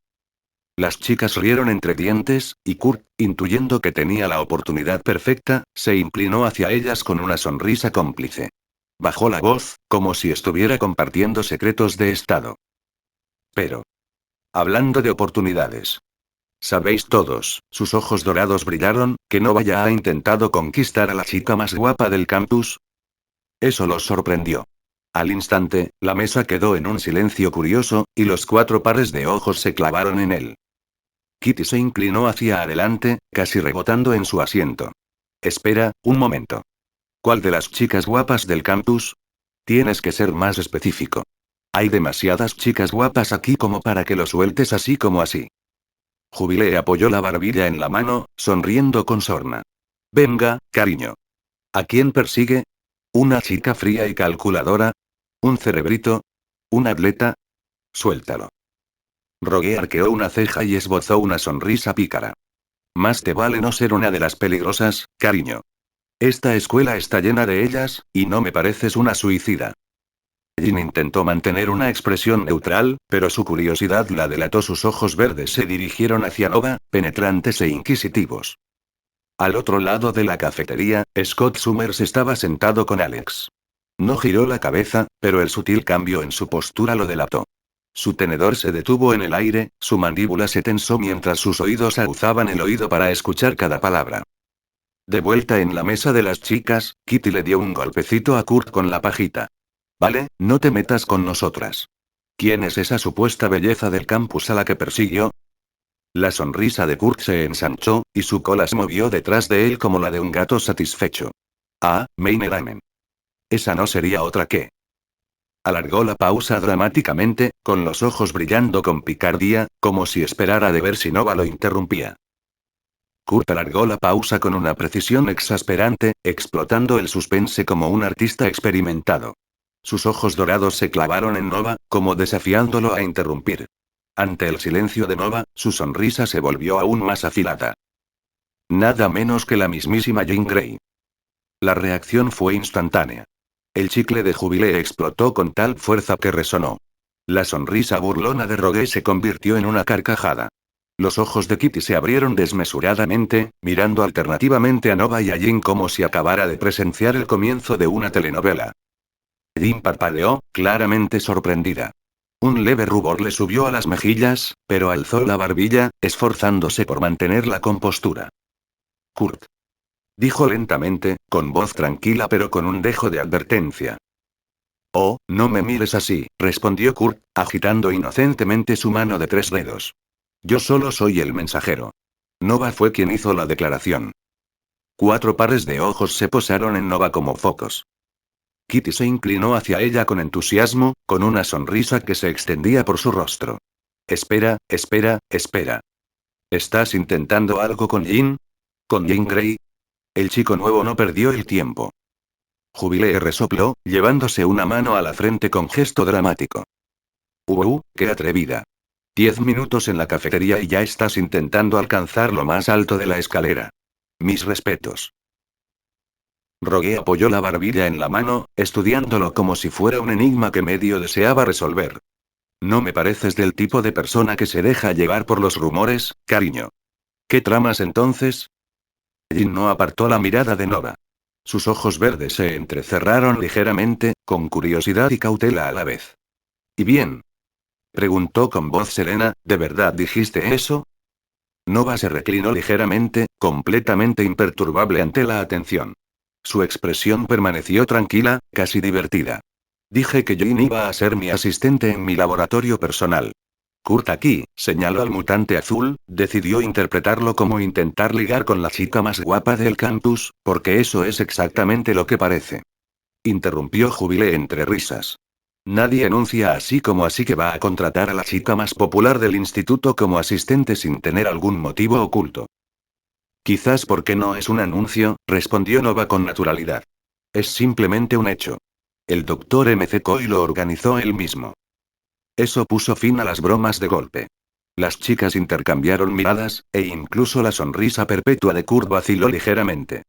Las chicas rieron entre dientes, y Kurt, intuyendo que tenía la oportunidad perfecta, se inclinó hacia ellas con una sonrisa cómplice. Bajó la voz, como si estuviera compartiendo secretos de estado. Pero. Hablando de oportunidades. Sabéis todos, sus ojos dorados brillaron, que Nova ya ha intentado conquistar a la chica más guapa del campus. Eso los sorprendió. Al instante, la mesa quedó en un silencio curioso, y los 4 pares de ojos se clavaron en él. Kitty se inclinó hacia adelante, casi rebotando en su asiento. Espera, un momento. ¿Cuál de las chicas guapas del campus? Tienes que ser más específico. Hay demasiadas chicas guapas aquí como para que lo sueltes así como así. Jubilé apoyó la barbilla en la mano, sonriendo con sorna. Venga, cariño. ¿A quién persigue? ¿Una chica fría y calculadora? ¿Un cerebrito? ¿Un atleta? Suéltalo. Rogue arqueó una ceja y esbozó una sonrisa pícara. Más te vale no ser una de las peligrosas, cariño. Esta escuela está llena de ellas, y no me pareces una suicida. Jin intentó mantener una expresión neutral, pero su curiosidad la delató. Sus ojos verdes se dirigieron hacia Nova, penetrantes e inquisitivos. Al otro lado de la cafetería, Scott Summers estaba sentado con Alex. No giró la cabeza, pero el sutil cambio en su postura lo delató. Su tenedor se detuvo en el aire, su mandíbula se tensó mientras sus oídos aguzaban el oído para escuchar cada palabra. De vuelta en la mesa de las chicas, Kitty le dio un golpecito a Kurt con la pajita. Vale, no te metas con nosotras. ¿Quién es esa supuesta belleza del campus a la que persiguió? La sonrisa de Kurt se ensanchó, y su cola se movió detrás de él como la de un gato satisfecho. Ah, Maine Ramen. Esa no sería otra que. Alargó la pausa dramáticamente, con los ojos brillando con picardía, como si esperara de ver si Nova lo interrumpía. Kurt alargó la pausa con una precisión exasperante, explotando el suspense como un artista experimentado. Sus ojos dorados se clavaron en Nova, como desafiándolo a interrumpir. Ante el silencio de Nova, su sonrisa se volvió aún más afilada. Nada menos que la mismísima Jean Grey. La reacción fue instantánea. El chicle de Jubilee explotó con tal fuerza que resonó. La sonrisa burlona de Rogue se convirtió en una carcajada. Los ojos de Kitty se abrieron desmesuradamente, mirando alternativamente a Nova y a Jean como si acabara de presenciar el comienzo de una telenovela. Jean parpadeó, claramente sorprendida. Un leve rubor le subió a las mejillas, pero alzó la barbilla, esforzándose por mantener la compostura. Kurt. Dijo lentamente, con voz tranquila pero con un dejo de advertencia. Oh, no me mires así, respondió Kurt, agitando inocentemente su mano de 3 dedos. Yo solo soy el mensajero. Nova fue quien hizo la declaración. 4 pares de ojos se posaron en Nova como focos. Kitty se inclinó hacia ella con entusiasmo, con una sonrisa que se extendía por su rostro. Espera, espera, espera. ¿Estás intentando algo con Jean? ¿Con Jean Grey? El chico nuevo no perdió el tiempo. Jubilee resopló, llevándose una mano a la frente con gesto dramático. ¡Qué atrevida! 10 minutos en la cafetería y ya estás intentando alcanzar lo más alto de la escalera. Mis respetos. Rogue apoyó la barbilla en la mano, estudiándolo como si fuera un enigma que medio deseaba resolver. No me pareces del tipo de persona que se deja llevar por los rumores, cariño. ¿Qué tramas entonces? Jean no apartó la mirada de Nova. Sus ojos verdes se entrecerraron ligeramente, con curiosidad y cautela a la vez. ¿Y bien? Preguntó con voz serena, ¿de verdad dijiste eso? Nova se reclinó ligeramente, completamente imperturbable ante la atención. Su expresión permaneció tranquila, casi divertida. Dije que Jean iba a ser mi asistente en mi laboratorio personal. Kurt aquí, señaló al mutante azul, decidió interpretarlo como intentar ligar con la chica más guapa del campus, porque eso es exactamente lo que parece. Interrumpió Jubilee entre risas. Nadie anuncia así como así que va a contratar a la chica más popular del instituto como asistente sin tener algún motivo oculto. Quizás porque no es un anuncio, respondió Nova con naturalidad. Es simplemente un hecho. El doctor McCoy lo organizó él mismo. Eso puso fin a las bromas de golpe. Las chicas intercambiaron miradas, e incluso la sonrisa perpetua de Kurt vaciló ligeramente.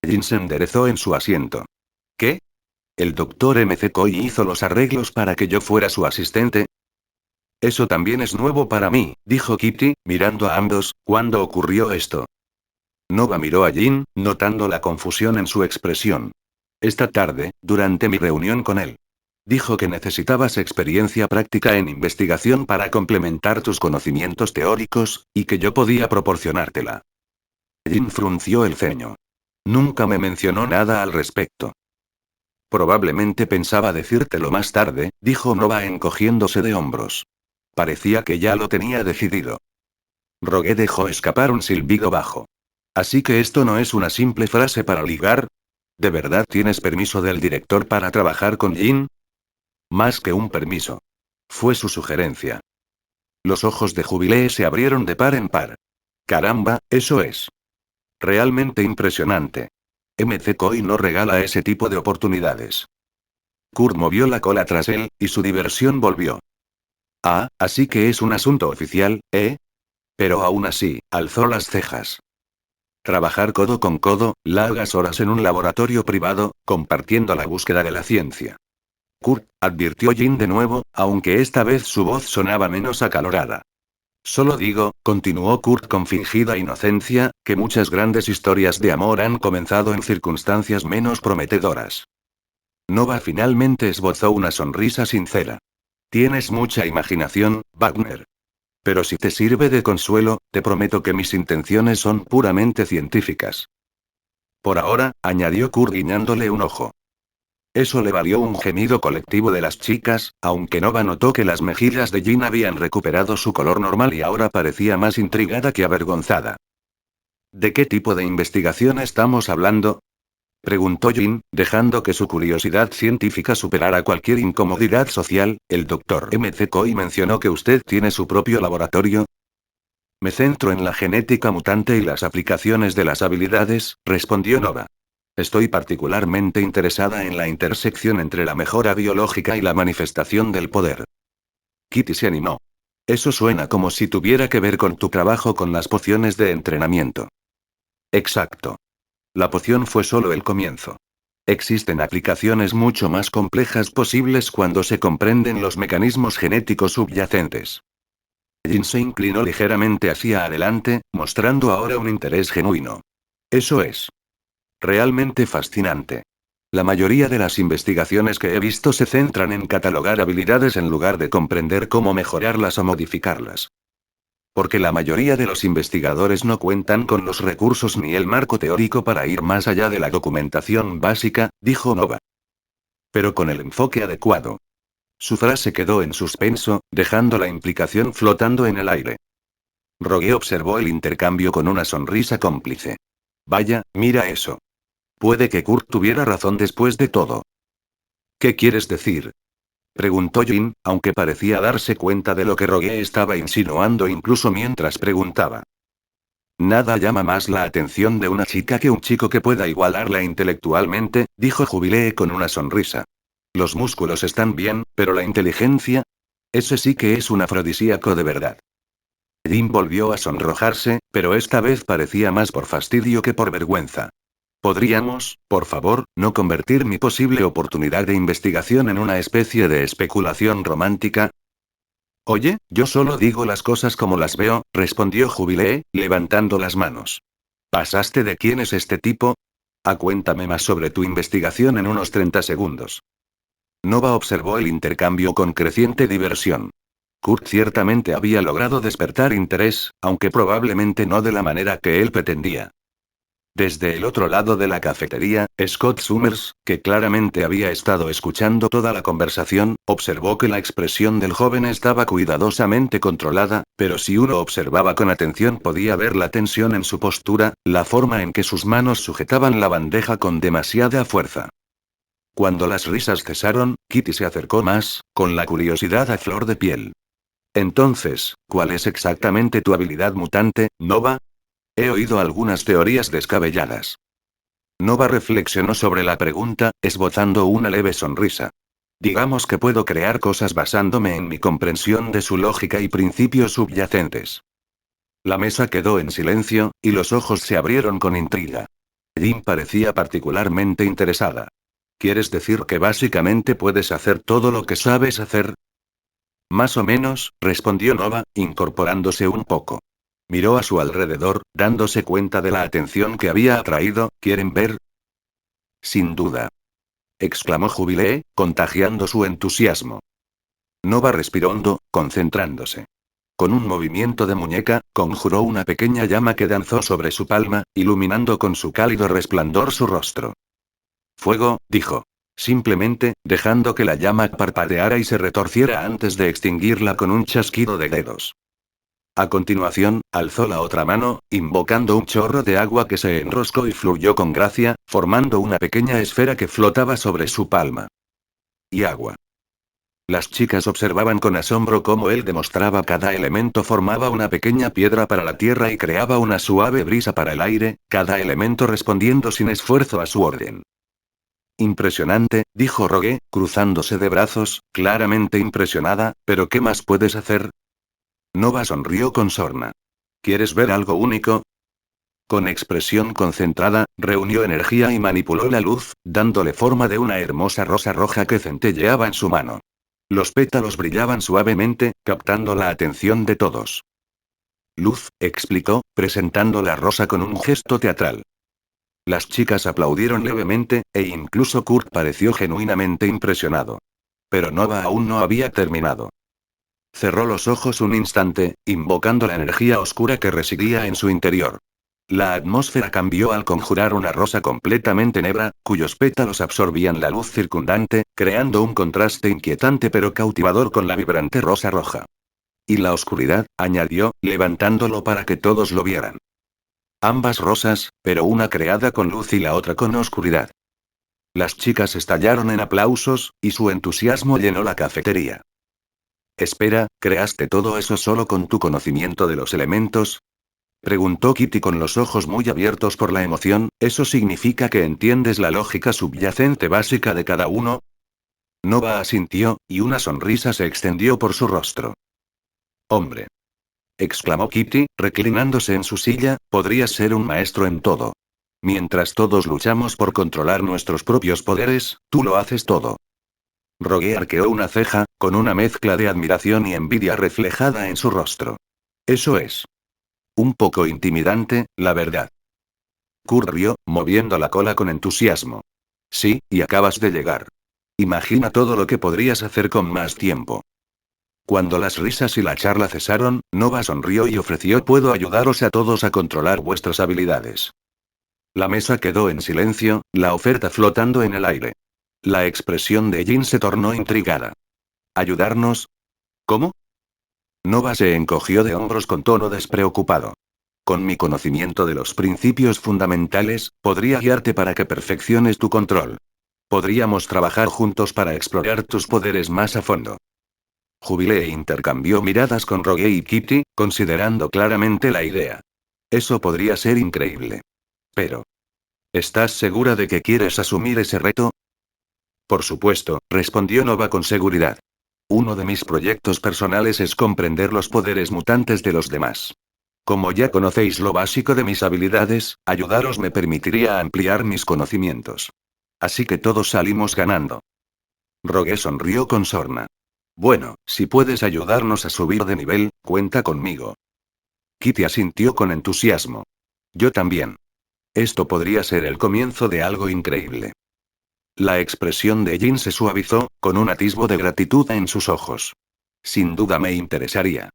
Jean se enderezó en su asiento. ¿Qué? ¿El doctor McCoy hizo los arreglos para que yo fuera su asistente? Eso también es nuevo para mí, dijo Kitty, mirando a ambos. ¿Cuándo ocurrió esto? Nova miró a Jean, notando la confusión en su expresión. Esta tarde, durante mi reunión con él. Dijo que necesitabas experiencia práctica en investigación para complementar tus conocimientos teóricos, y que yo podía proporcionártela. Jean frunció el ceño. Nunca me mencionó nada al respecto. Probablemente pensaba decírtelo más tarde, dijo Nova encogiéndose de hombros. Parecía que ya lo tenía decidido. Rogue dejó escapar un silbido bajo. Así que esto no es una simple frase para ligar. ¿De verdad tienes permiso del director para trabajar con Jean? Más que un permiso. Fue su sugerencia. Los ojos de Jubilee se abrieron de par en par. Caramba, eso es. Realmente impresionante. McCoy no regala ese tipo de oportunidades. Kurt movió la cola tras él, y su diversión volvió. Ah, así que es un asunto oficial, ¿eh? Pero aún así, alzó las cejas. Trabajar codo con codo, largas horas en un laboratorio privado, compartiendo la búsqueda de la ciencia. Kurt, advirtió Jin de nuevo, aunque esta vez su voz sonaba menos acalorada. Solo digo, continuó Kurt con fingida inocencia, que muchas grandes historias de amor han comenzado en circunstancias menos prometedoras. Nova finalmente esbozó una sonrisa sincera. Tienes mucha imaginación, Wagner. Pero si te sirve de consuelo, te prometo que mis intenciones son puramente científicas. Por ahora, añadió Kurt guiñándole un ojo. Eso le valió un gemido colectivo de las chicas, aunque Nova notó que las mejillas de Jin habían recuperado su color normal y ahora parecía más intrigada que avergonzada. ¿De qué tipo de investigación estamos hablando?, preguntó Jin, dejando que su curiosidad científica superara cualquier incomodidad social. El doctor M.C. Coy mencionó que usted tiene su propio laboratorio. Me centro en la genética mutante y las aplicaciones de las habilidades, respondió Nova. Estoy particularmente interesada en la intersección entre la mejora biológica y la manifestación del poder. Kitty se animó. Eso suena como si tuviera que ver con tu trabajo con las pociones de entrenamiento. Exacto. La poción fue solo el comienzo. Existen aplicaciones mucho más complejas posibles cuando se comprenden los mecanismos genéticos subyacentes. Jin se inclinó ligeramente hacia adelante, mostrando ahora un interés genuino. Eso es realmente fascinante. La mayoría de las investigaciones que he visto se centran en catalogar habilidades en lugar de comprender cómo mejorarlas o modificarlas. Porque la mayoría de los investigadores no cuentan con los recursos ni el marco teórico para ir más allá de la documentación básica, dijo Nova. Pero con el enfoque adecuado. Su frase quedó en suspenso, dejando la implicación flotando en el aire. Rogue observó el intercambio con una sonrisa cómplice. Vaya, mira eso. Puede que Kurt tuviera razón después de todo. ¿Qué quieres decir?, preguntó Jin, aunque parecía darse cuenta de lo que Rogue estaba insinuando incluso mientras preguntaba. Nada llama más la atención de una chica que un chico que pueda igualarla intelectualmente, dijo Jubilee con una sonrisa. Los músculos están bien, pero la inteligencia. Ese sí que es un afrodisíaco de verdad. Jin volvió a sonrojarse, pero esta vez parecía más por fastidio que por vergüenza. ¿Podríamos, por favor, no convertir mi posible oportunidad de investigación en una especie de especulación romántica? Oye, yo solo digo las cosas como las veo, respondió Jubilee, levantando las manos. ¿Pasaste de quién es este tipo? Cuéntame más sobre tu investigación en unos 30 segundos. Nova observó el intercambio con creciente diversión. Kurt ciertamente había logrado despertar interés, aunque probablemente no de la manera que él pretendía. Desde el otro lado de la cafetería, Scott Summers, que claramente había estado escuchando toda la conversación, observó que la expresión del joven estaba cuidadosamente controlada, pero si uno observaba con atención podía ver la tensión en su postura, la forma en que sus manos sujetaban la bandeja con demasiada fuerza. Cuando las risas cesaron, Kitty se acercó más, con la curiosidad a flor de piel. Entonces, ¿cuál es exactamente tu habilidad mutante, Nova? He oído algunas teorías descabelladas. Nova reflexionó sobre la pregunta, esbozando una leve sonrisa. Digamos que puedo crear cosas basándome en mi comprensión de su lógica y principios subyacentes. La mesa quedó en silencio, y los ojos se abrieron con intriga. Jin parecía particularmente interesada. ¿Quieres decir que básicamente puedes hacer todo lo que sabes hacer? Más o menos, respondió Nova, incorporándose un poco. Miró a su alrededor, dándose cuenta de la atención que había atraído. ¿Quieren ver? Sin duda. Exclamó Jubilee, contagiando su entusiasmo. Nova respiró hondo, concentrándose. Con un movimiento de muñeca, conjuró una pequeña llama que danzó sobre su palma, iluminando con su cálido resplandor su rostro. Fuego, dijo. Simplemente, dejando que la llama parpadeara y se retorciera antes de extinguirla con un chasquido de dedos. A continuación, alzó la otra mano, invocando un chorro de agua que se enroscó y fluyó con gracia, formando una pequeña esfera que flotaba sobre su palma. Y agua. Las chicas observaban con asombro cómo él demostraba cada elemento formaba una pequeña piedra para la tierra y creaba una suave brisa para el aire, cada elemento respondiendo sin esfuerzo a su orden. Impresionante, dijo Rogue, cruzándose de brazos, claramente impresionada, pero ¿qué más puedes hacer? Nova sonrió con sorna. ¿Quieres ver algo único? Con expresión concentrada, reunió energía y manipuló la luz, dándole forma de una hermosa rosa roja que centelleaba en su mano. Los pétalos brillaban suavemente, captando la atención de todos. Luz, explicó, presentando la rosa con un gesto teatral. Las chicas aplaudieron levemente, e incluso Kurt pareció genuinamente impresionado. Pero Nova aún no había terminado. Cerró los ojos un instante, invocando la energía oscura que residía en su interior. La atmósfera cambió al conjurar una rosa completamente negra, cuyos pétalos absorbían la luz circundante, creando un contraste inquietante pero cautivador con la vibrante rosa roja. Y la oscuridad, añadió, levantándolo para que todos lo vieran. Ambas rosas, pero una creada con luz y la otra con oscuridad. Las chicas estallaron en aplausos, y su entusiasmo llenó la cafetería. Espera, ¿creaste todo eso solo con tu conocimiento de los elementos? Preguntó Kitty con los ojos muy abiertos por la emoción. ¿Eso significa que entiendes la lógica subyacente básica de cada uno? Nova asintió, y una sonrisa se extendió por su rostro. Hombre, exclamó Kitty, reclinándose en su silla, podrías ser un maestro en todo. Mientras todos luchamos por controlar nuestros propios poderes, tú lo haces todo. Rogue arqueó una ceja, con una mezcla de admiración y envidia reflejada en su rostro. Eso es un poco intimidante, la verdad. Kurt rió, moviendo la cola con entusiasmo. Sí, y acabas de llegar. Imagina todo lo que podrías hacer con más tiempo. Cuando las risas y la charla cesaron, Nova sonrió y ofreció: puedo ayudaros a todos a controlar vuestras habilidades. La mesa quedó en silencio, la oferta flotando en el aire. La expresión de Jin se tornó intrigada. ¿Ayudarnos? ¿Cómo? Nova se encogió de hombros con tono despreocupado. Con mi conocimiento de los principios fundamentales, podría guiarte para que perfecciones tu control. Podríamos trabajar juntos para explorar tus poderes más a fondo. Jubilé intercambió miradas con Rogue y Kitty, considerando claramente la idea. Eso podría ser increíble. Pero, ¿estás segura de que quieres asumir ese reto? Por supuesto, respondió Nova con seguridad. Uno de mis proyectos personales es comprender los poderes mutantes de los demás. Como ya conocéis lo básico de mis habilidades, ayudaros me permitiría ampliar mis conocimientos. Así que todos salimos ganando. Rogue sonrió con sorna. Bueno, si puedes ayudarnos a subir de nivel, cuenta conmigo. Kitty asintió con entusiasmo. Yo también. Esto podría ser el comienzo de algo increíble. La expresión de Jin se suavizó, con un atisbo de gratitud en sus ojos. Sin duda me interesaría.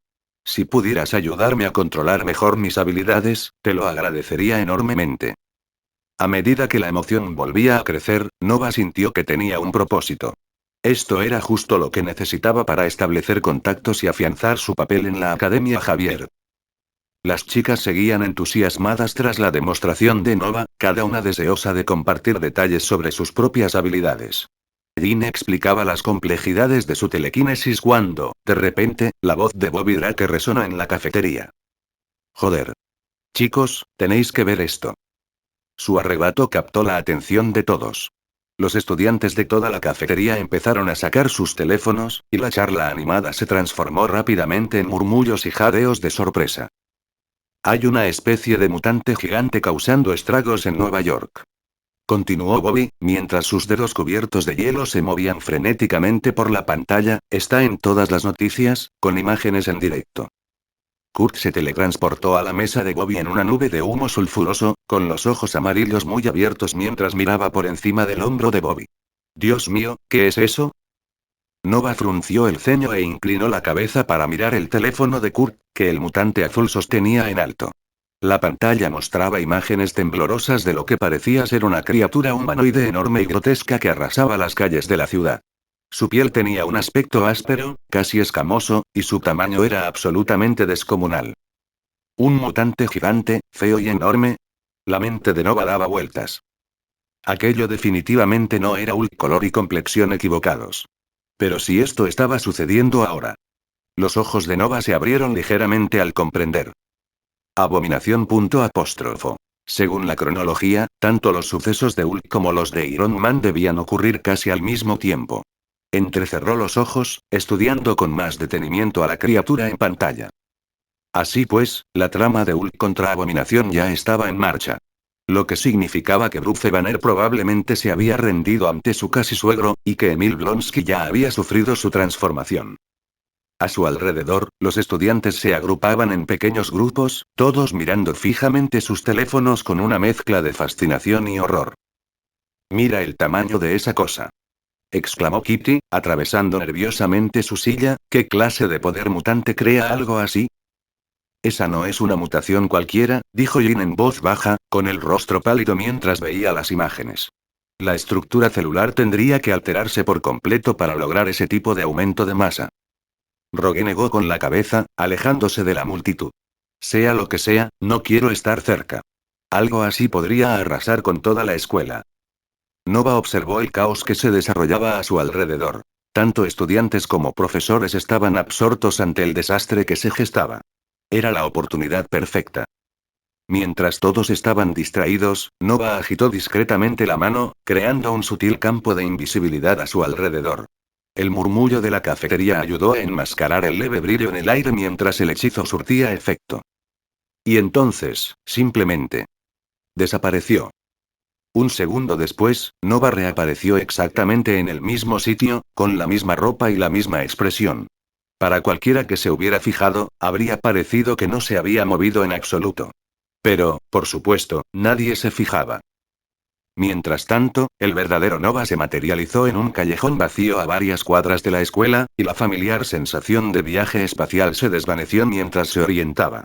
Si pudieras ayudarme a controlar mejor mis habilidades, te lo agradecería enormemente. A medida que la emoción volvía a crecer, Nova sintió que tenía un propósito. Esto era justo lo que necesitaba para establecer contactos y afianzar su papel en la Academia Javier. Las chicas seguían entusiasmadas tras la demostración de Nova, cada una deseosa de compartir detalles sobre sus propias habilidades. Jin explicaba las complejidades de su telequinesis cuando, de repente, la voz de Bobby Drake resonó en la cafetería. Joder. Chicos, tenéis que ver esto. Su arrebato captó la atención de todos. Los estudiantes de toda la cafetería empezaron a sacar sus teléfonos, y la charla animada se transformó rápidamente en murmullos y jadeos de sorpresa. Hay una especie de mutante gigante causando estragos en Nueva York. Continuó Bobby, mientras sus dedos cubiertos de hielo se movían frenéticamente por la pantalla. Está en todas las noticias, con imágenes en directo. Kurt se teletransportó a la mesa de Bobby en una nube de humo sulfuroso, con los ojos amarillos muy abiertos mientras miraba por encima del hombro de Bobby. Dios mío, ¿qué es eso? Nova frunció el ceño e inclinó la cabeza para mirar el teléfono de Kurt, que el mutante azul sostenía en alto. La pantalla mostraba imágenes temblorosas de lo que parecía ser una criatura humanoide enorme y grotesca que arrasaba las calles de la ciudad. Su piel tenía un aspecto áspero, casi escamoso, y su tamaño era absolutamente descomunal. ¿Un mutante gigante, feo y enorme? La mente de Nova daba vueltas. Aquello definitivamente no era un color y complexión equivocados. Pero si esto estaba sucediendo ahora. Los ojos de Nova se abrieron ligeramente al comprender. Abominación. Según la cronología, tanto los sucesos de Hulk como los de Iron Man debían ocurrir casi al mismo tiempo. Entrecerró los ojos, estudiando con más detenimiento a la criatura en pantalla. Así pues, la trama de Hulk contra Abominación ya estaba en marcha. Lo que significaba que Bruce Banner probablemente se había rendido ante su casi suegro, y que Emil Blonsky ya había sufrido su transformación. A su alrededor, los estudiantes se agrupaban en pequeños grupos, todos mirando fijamente sus teléfonos con una mezcla de fascinación y horror. «Mira el tamaño de esa cosa», exclamó Kitty, atravesando nerviosamente su silla. «¿Qué clase de poder mutante crea algo así?» «Esa no es una mutación cualquiera», dijo Jin en voz baja, con el rostro pálido mientras veía las imágenes. «La estructura celular tendría que alterarse por completo para lograr ese tipo de aumento de masa». Rogue negó con la cabeza, alejándose de la multitud. «Sea lo que sea, no quiero estar cerca. Algo así podría arrasar con toda la escuela». Nova observó el caos que se desarrollaba a su alrededor. Tanto estudiantes como profesores estaban absortos ante el desastre que se gestaba. Era la oportunidad perfecta. Mientras todos estaban distraídos, Nova agitó discretamente la mano, creando un sutil campo de invisibilidad a su alrededor. El murmullo de la cafetería ayudó a enmascarar el leve brillo en el aire mientras el hechizo surtía efecto. Y entonces, simplemente, desapareció. Un segundo después, Nova reapareció exactamente en el mismo sitio, con la misma ropa y la misma expresión. Para cualquiera que se hubiera fijado, habría parecido que no se había movido en absoluto. Pero, por supuesto, nadie se fijaba. Mientras tanto, el verdadero Nova se materializó en un callejón vacío a varias cuadras de la escuela, y la familiar sensación de viaje espacial se desvaneció mientras se orientaba.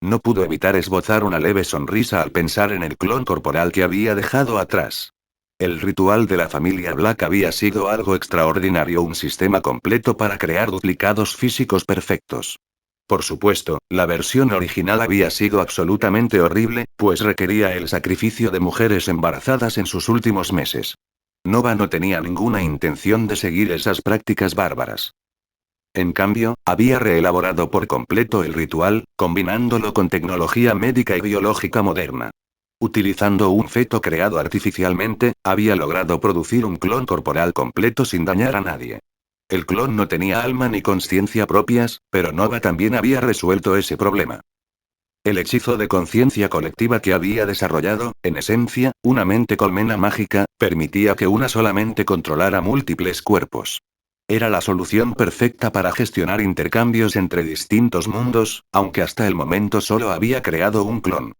No pudo evitar esbozar una leve sonrisa al pensar en el clon corporal que había dejado atrás. El ritual de la familia Black había sido algo extraordinario, un sistema completo para crear duplicados físicos perfectos. Por supuesto, la versión original había sido absolutamente horrible, pues requería el sacrificio de mujeres embarazadas en sus últimos meses. Nova no tenía ninguna intención de seguir esas prácticas bárbaras. En cambio, había reelaborado por completo el ritual, combinándolo con tecnología médica y biológica moderna. Utilizando un feto creado artificialmente, había logrado producir un clon corporal completo sin dañar a nadie. El clon no tenía alma ni conciencia propias, pero Nova también había resuelto ese problema. El hechizo de conciencia colectiva que había desarrollado, en esencia, una mente colmena mágica, permitía que una sola mente controlara múltiples cuerpos. Era la solución perfecta para gestionar intercambios entre distintos mundos, aunque hasta el momento solo había creado un clon.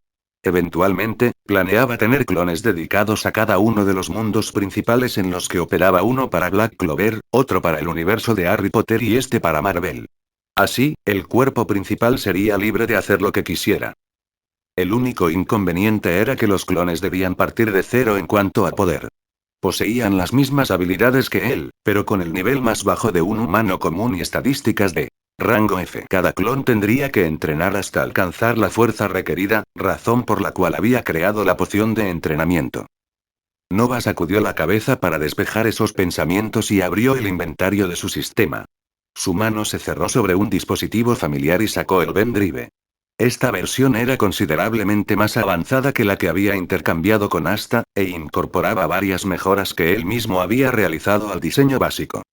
Eventualmente, planeaba tener clones dedicados a cada uno de los mundos principales en los que operaba, uno para Black Clover, otro para el universo de Harry Potter y este para Marvel. Así, el cuerpo principal sería libre de hacer lo que quisiera. El único inconveniente era que los clones debían partir de cero en cuanto a poder. Poseían las mismas habilidades que él, pero con el nivel más bajo de un humano común y estadísticas de rango F. Cada clon tendría que entrenar hasta alcanzar la fuerza requerida, razón por la cual había creado la poción de entrenamiento. Nova sacudió la cabeza para despejar esos pensamientos y abrió el inventario de su sistema. Su mano se cerró sobre un dispositivo familiar y sacó el pendrive. Esta versión era considerablemente más avanzada que la que había intercambiado con Asta, e incorporaba varias mejoras que él mismo había realizado al diseño básico.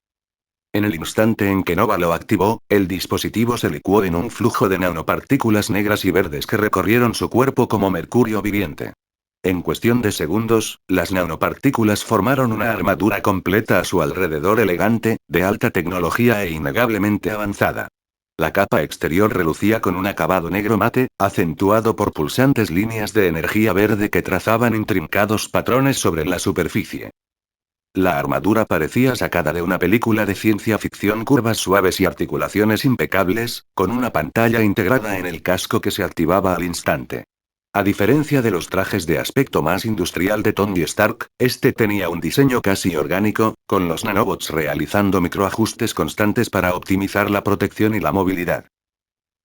En el instante en que Nova lo activó, el dispositivo se licuó en un flujo de nanopartículas negras y verdes que recorrieron su cuerpo como mercurio viviente. En cuestión de segundos, las nanopartículas formaron una armadura completa a su alrededor, elegante, de alta tecnología e innegablemente avanzada. La capa exterior relucía con un acabado negro mate, acentuado por pulsantes líneas de energía verde que trazaban intrincados patrones sobre la superficie. La armadura parecía sacada de una película de ciencia ficción, curvas suaves y articulaciones impecables, con una pantalla integrada en el casco que se activaba al instante. A diferencia de los trajes de aspecto más industrial de Tony Stark, este tenía un diseño casi orgánico, con los nanobots realizando microajustes constantes para optimizar la protección y la movilidad.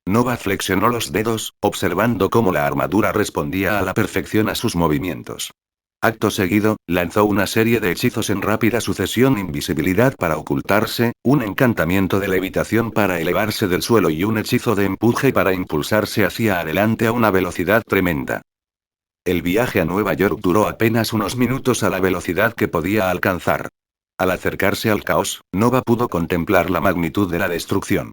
Nova flexionó los dedos, observando cómo la armadura respondía a la perfección a sus movimientos. Acto seguido, lanzó una serie de hechizos en rápida sucesión: invisibilidad para ocultarse, un encantamiento de levitación para elevarse del suelo y un hechizo de empuje para impulsarse hacia adelante a una velocidad tremenda. El viaje a Nueva York duró apenas unos minutos a la velocidad que podía alcanzar. Al acercarse al caos, Nova pudo contemplar la magnitud de la destrucción.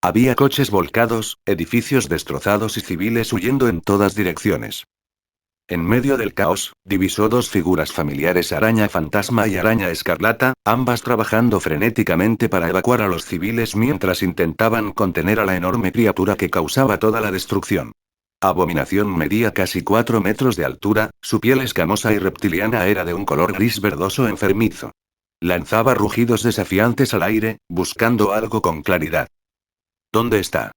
Había coches volcados, edificios destrozados y civiles huyendo en todas direcciones. En medio del caos, divisó dos figuras familiares, Araña Fantasma y Araña Escarlata, ambas trabajando frenéticamente para evacuar a los civiles mientras intentaban contener a la enorme criatura que causaba toda la destrucción. Abominación medía casi 4 metros de altura, su piel escamosa y reptiliana era de un color gris verdoso enfermizo. Lanzaba rugidos desafiantes al aire, buscando algo con claridad. ¿Dónde está?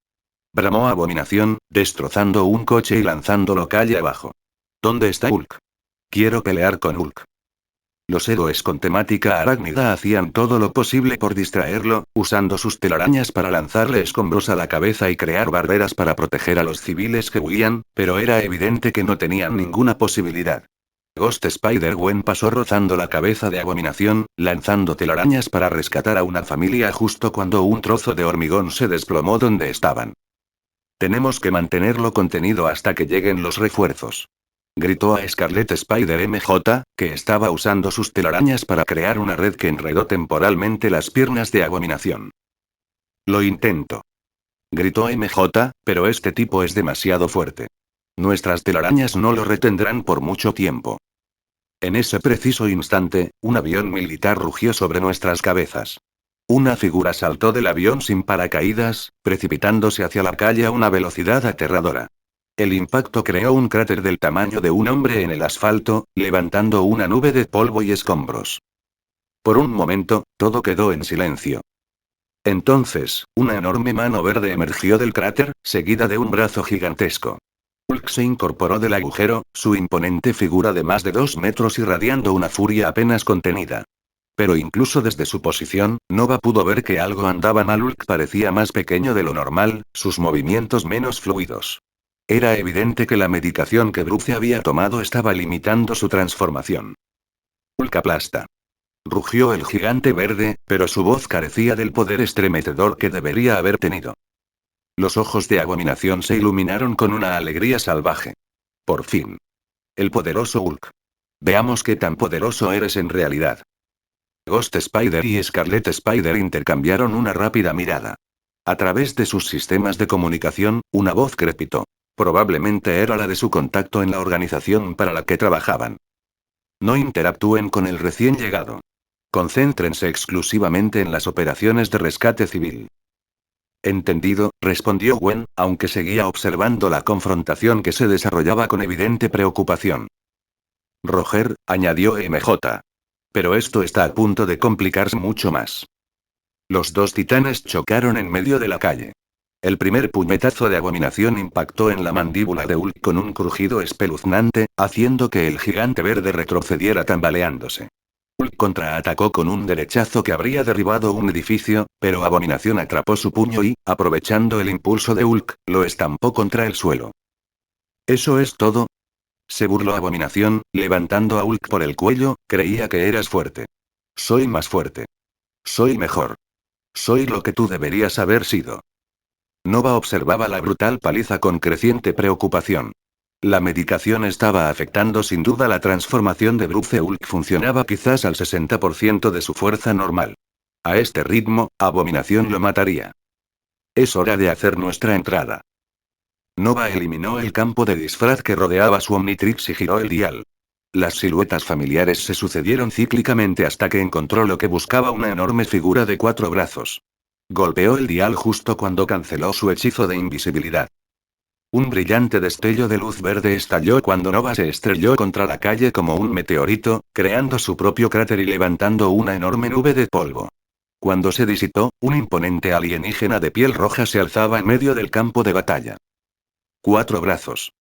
Bramó Abominación, destrozando un coche y lanzándolo calle abajo. ¿Dónde está Hulk? Quiero pelear con Hulk. Los héroes con temática arácnida hacían todo lo posible por distraerlo, usando sus telarañas para lanzarle escombros a la cabeza y crear barreras para proteger a los civiles que huían, pero era evidente que no tenían ninguna posibilidad. Ghost Spider-Gwen pasó rozando la cabeza de Abominación, lanzando telarañas para rescatar a una familia justo cuando un trozo de hormigón se desplomó donde estaban. Tenemos que mantenerlo contenido hasta que lleguen los refuerzos. Gritó a Scarlet Spider MJ, que estaba usando sus telarañas para crear una red que enredó temporalmente las piernas de Abominación. Lo intento. Gritó MJ, pero este tipo es demasiado fuerte. Nuestras telarañas no lo retendrán por mucho tiempo. En ese preciso instante, un avión militar rugió sobre nuestras cabezas. Una figura saltó del avión sin paracaídas, precipitándose hacia la calle a una velocidad aterradora. El impacto creó un cráter del tamaño de un hombre en el asfalto, levantando una nube de polvo y escombros. Por un momento, todo quedó en silencio. Entonces, una enorme mano verde emergió del cráter, seguida de un brazo gigantesco. Hulk se incorporó del agujero, su imponente figura de más de 2 metros irradiando una furia apenas contenida. Pero incluso desde su posición, Nova pudo ver que algo andaba mal. Hulk parecía más pequeño de lo normal, sus movimientos menos fluidos. Era evidente que la medicación que Bruce había tomado estaba limitando su transformación. Hulk aplasta. Rugió el gigante verde, pero su voz carecía del poder estremecedor que debería haber tenido. Los ojos de Abominación se iluminaron con una alegría salvaje. Por fin. El poderoso Hulk. Veamos qué tan poderoso eres en realidad. Ghost Spider y Scarlet Spider intercambiaron una rápida mirada. A través de sus sistemas de comunicación, una voz crepitó. Probablemente era la de su contacto en la organización para la que trabajaban. No interactúen con el recién llegado. Concéntrense exclusivamente en las operaciones de rescate civil. Entendido, respondió Gwen, aunque seguía observando la confrontación que se desarrollaba con evidente preocupación. Roger, añadió MJ. Pero esto está a punto de complicarse mucho más. Los dos titanes chocaron en medio de la calle. El primer puñetazo de Abominación impactó en la mandíbula de Hulk con un crujido espeluznante, haciendo que el gigante verde retrocediera tambaleándose. Hulk contraatacó con un derechazo que habría derribado un edificio, pero Abominación atrapó su puño y, aprovechando el impulso de Hulk, lo estampó contra el suelo. ¿Eso es todo? Se burló Abominación, levantando a Hulk por el cuello. Creía que eras fuerte. Soy más fuerte. Soy mejor. Soy lo que tú deberías haber sido. Nova observaba la brutal paliza con creciente preocupación. La medicación estaba afectando sin duda la transformación de Bruce. Hulk funcionaba quizás al 60% de su fuerza normal. A este ritmo, Abominación lo mataría. Es hora de hacer nuestra entrada. Nova eliminó el campo de disfraz que rodeaba su Omnitrix y giró el dial. Las siluetas familiares se sucedieron cíclicamente hasta que encontró lo que buscaba, una enorme figura de 4 brazos. Golpeó el dial justo cuando canceló su hechizo de invisibilidad. Un brillante destello de luz verde estalló cuando Nova se estrelló contra la calle como un meteorito, creando su propio cráter y levantando una enorme nube de polvo. Cuando se disipó, un imponente alienígena de piel roja se alzaba en medio del campo de batalla. 4 brazos.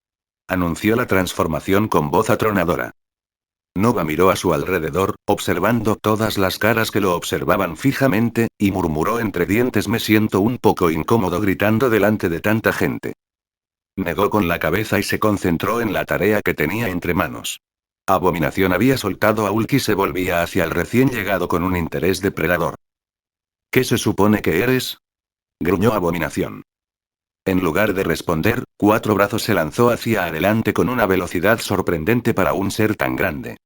Anunció la transformación con voz atronadora. Nova miró a su alrededor, observando todas las caras que lo observaban fijamente, y murmuró entre dientes: me siento un poco incómodo gritando delante de tanta gente. Negó con la cabeza y se concentró en la tarea que tenía entre manos. Abominación había soltado a Hulk y se volvía hacia el recién llegado con un interés depredador. ¿Qué se supone que eres? Gruñó Abominación. En lugar de responder, 4 brazos se lanzó hacia adelante con una velocidad sorprendente para un ser tan grande.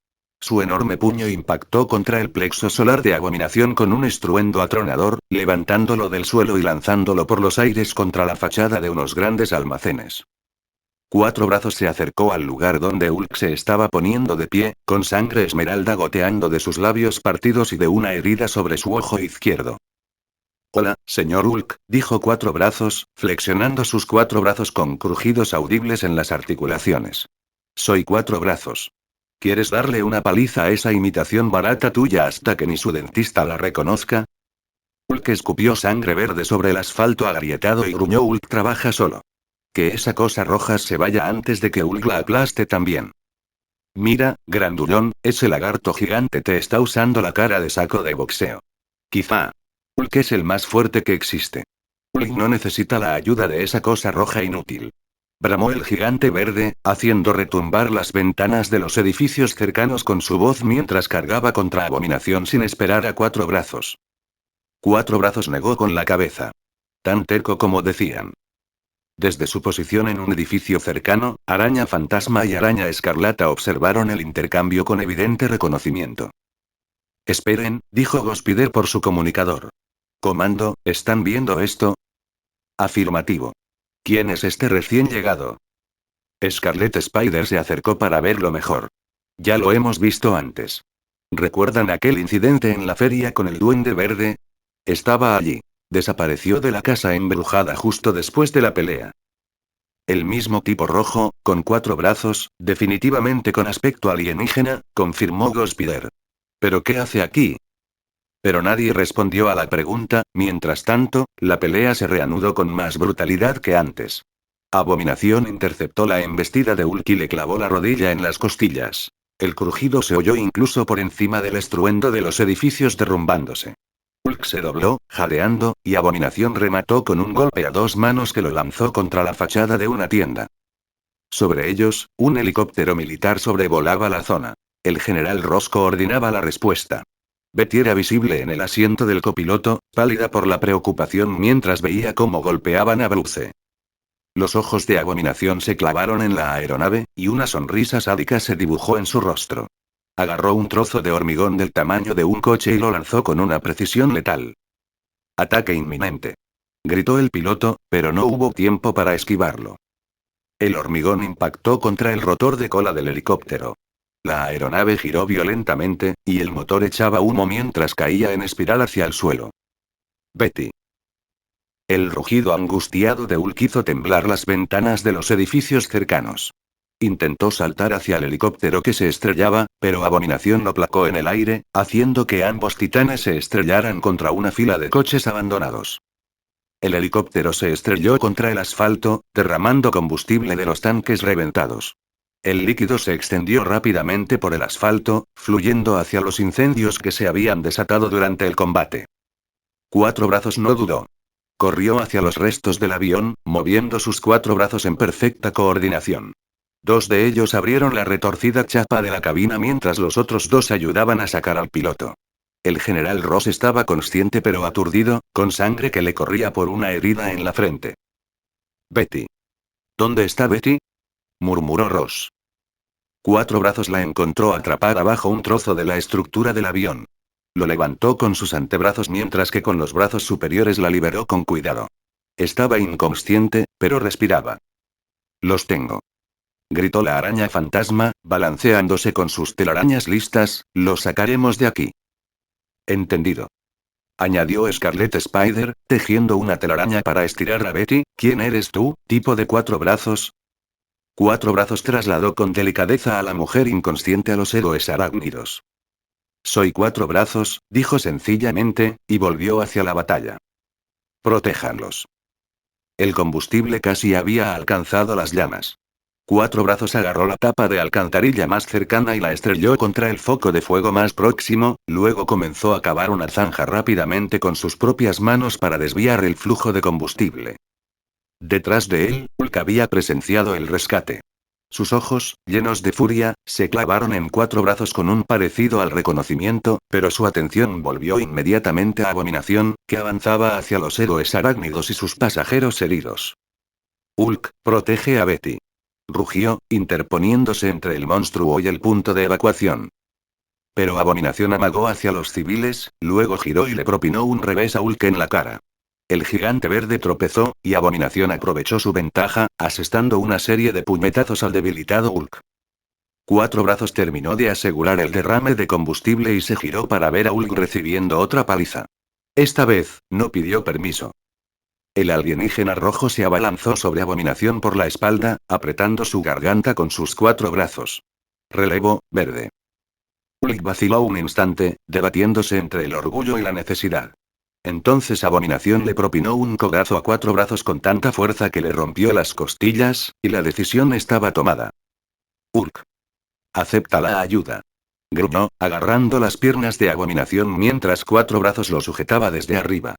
Su enorme puño impactó contra el plexo solar de Abominación con un estruendo atronador, levantándolo del suelo y lanzándolo por los aires contra la fachada de unos grandes almacenes. Cuatro Brazos se acercó al lugar donde Hulk se estaba poniendo de pie, con sangre esmeralda goteando de sus labios partidos y de una herida sobre su ojo izquierdo. Hola, señor Hulk, dijo Cuatro Brazos, flexionando sus cuatro brazos con crujidos audibles en las articulaciones. Soy Cuatro Brazos. ¿Quieres darle una paliza a esa imitación barata tuya hasta que ni su dentista la reconozca? Hulk escupió sangre verde sobre el asfalto agrietado y gruñó: Hulk trabaja solo. Que esa cosa roja se vaya antes de que Hulk la aplaste también. Mira, grandullón, ese lagarto gigante te está usando la cara de saco de boxeo. Quizá. Hulk es el más fuerte que existe. Hulk no necesita la ayuda de esa cosa roja inútil. Bramó el gigante verde, haciendo retumbar las ventanas de los edificios cercanos con su voz mientras cargaba contra Abominación sin esperar a Cuatro Brazos. Cuatro Brazos negó con la cabeza. Tan terco como decían. Desde su posición en un edificio cercano, Araña Fantasma y Araña Escarlata observaron el intercambio con evidente reconocimiento. Esperen, dijo Gospider por su comunicador. Comando, ¿están viendo esto? Afirmativo. ¿Quién es este recién llegado? Scarlet Spider se acercó para verlo mejor. Ya lo hemos visto antes. ¿Recuerdan aquel incidente en la feria con el Duende Verde? Estaba allí. Desapareció de la casa embrujada justo después de la pelea. El mismo tipo rojo, con cuatro brazos, definitivamente con aspecto alienígena, confirmó Gospider. ¿Pero qué hace aquí? Pero nadie respondió a la pregunta. Mientras tanto, la pelea se reanudó con más brutalidad que antes. Abominación interceptó la embestida de Hulk y le clavó la rodilla en las costillas. El crujido se oyó incluso por encima del estruendo de los edificios derrumbándose. Hulk se dobló, jadeando, y Abominación remató con un golpe a dos manos que lo lanzó contra la fachada de una tienda. Sobre ellos, un helicóptero militar sobrevolaba la zona. El general Ross coordinaba la respuesta. Betty era visible en el asiento del copiloto, pálida por la preocupación mientras veía cómo golpeaban a Bruce. Los ojos de Abominación se clavaron en la aeronave, y una sonrisa sádica se dibujó en su rostro. Agarró un trozo de hormigón del tamaño de un coche y lo lanzó con una precisión letal. «Ataque inminente», gritó el piloto, pero no hubo tiempo para esquivarlo. El hormigón impactó contra el rotor de cola del helicóptero. La aeronave giró violentamente, y el motor echaba humo mientras caía en espiral hacia el suelo. Betty. El rugido angustiado de Hulk hizo temblar las ventanas de los edificios cercanos. Intentó saltar hacia el helicóptero que se estrellaba, pero Abominación lo placó en el aire, haciendo que ambos titanes se estrellaran contra una fila de coches abandonados. El helicóptero se estrelló contra el asfalto, derramando combustible de los tanques reventados. El líquido se extendió rápidamente por el asfalto, fluyendo hacia los incendios que se habían desatado durante el combate. Cuatro Brazos no dudó. Corrió hacia los restos del avión, moviendo sus cuatro brazos en perfecta coordinación. Dos de ellos abrieron la retorcida chapa de la cabina mientras los otros dos ayudaban a sacar al piloto. El general Ross estaba consciente pero aturdido, con sangre que le corría por una herida en la frente. «Betty. ¿Dónde está Betty?», murmuró Ross. Cuatro Brazos la encontró atrapada bajo un trozo de la estructura del avión. Lo levantó con sus antebrazos mientras que con los brazos superiores la liberó con cuidado. Estaba inconsciente, pero respiraba. «Los tengo», gritó la araña fantasma, balanceándose con sus telarañas listas. «Los sacaremos de aquí». «Entendido», añadió Scarlet Spider, tejiendo una telaraña para estirar a Betty. «¿Quién eres tú, tipo de cuatro brazos?». Cuatro Brazos trasladó con delicadeza a la mujer inconsciente a los héroes arácnidos. «Soy Cuatro Brazos», dijo sencillamente, y volvió hacia la batalla. «Protéjanlos». El combustible casi había alcanzado las llamas. Cuatro Brazos agarró la tapa de alcantarilla más cercana y la estrelló contra el foco de fuego más próximo, luego comenzó a cavar una zanja rápidamente con sus propias manos para desviar el flujo de combustible. Detrás de él, Hulk había presenciado el rescate. Sus ojos, llenos de furia, se clavaron en Cuatro Brazos con un parecido al reconocimiento, pero su atención volvió inmediatamente a Abominación, que avanzaba hacia los héroes arácnidos y sus pasajeros heridos. «Hulk, protege a Betty», rugió, interponiéndose entre el monstruo y el punto de evacuación. Pero Abominación amagó hacia los civiles, luego giró y le propinó un revés a Hulk en la cara. El gigante verde tropezó, y Abominación aprovechó su ventaja, asestando una serie de puñetazos al debilitado Hulk. Cuatro Brazos terminó de asegurar el derrame de combustible y se giró para ver a Hulk recibiendo otra paliza. Esta vez, no pidió permiso. El alienígena rojo se abalanzó sobre Abominación por la espalda, apretando su garganta con sus cuatro brazos. Relevo, verde. Hulk vaciló un instante, debatiéndose entre el orgullo y la necesidad. Entonces Abominación le propinó un codazo a Cuatro Brazos con tanta fuerza que le rompió las costillas, y la decisión estaba tomada. Hulk. Acepta la ayuda. Gruñó, agarrando las piernas de Abominación mientras Cuatro Brazos lo sujetaba desde arriba.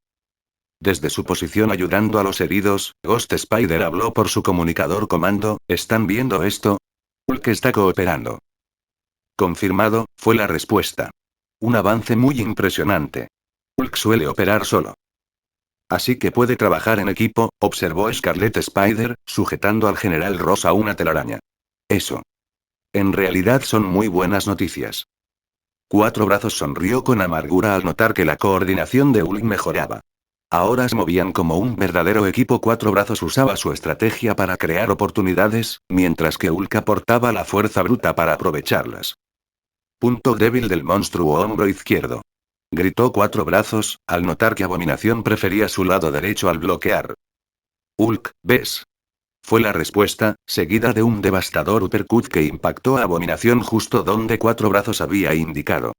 Desde su posición ayudando a los heridos, Ghost Spider habló por su comunicador comando, ¿están viendo esto? Hulk está cooperando. Confirmado, fue la respuesta. Un avance muy impresionante. Hulk suele operar solo. Así que puede trabajar en equipo, observó Scarlet Spider, sujetando al General Ross a una telaraña. Eso. En realidad son muy buenas noticias. Cuatro Brazos sonrió con amargura al notar que la coordinación de Hulk mejoraba. Ahora se movían como un verdadero equipo. Cuatro Brazos usaba su estrategia para crear oportunidades, mientras que Hulk aportaba la fuerza bruta para aprovecharlas. Punto débil del monstruo hombro izquierdo. Gritó Cuatro Brazos, al notar que Abominación prefería su lado derecho al bloquear. Hulk, ¿ves? Fue la respuesta, seguida de un devastador uppercut que impactó a Abominación justo donde Cuatro Brazos había indicado.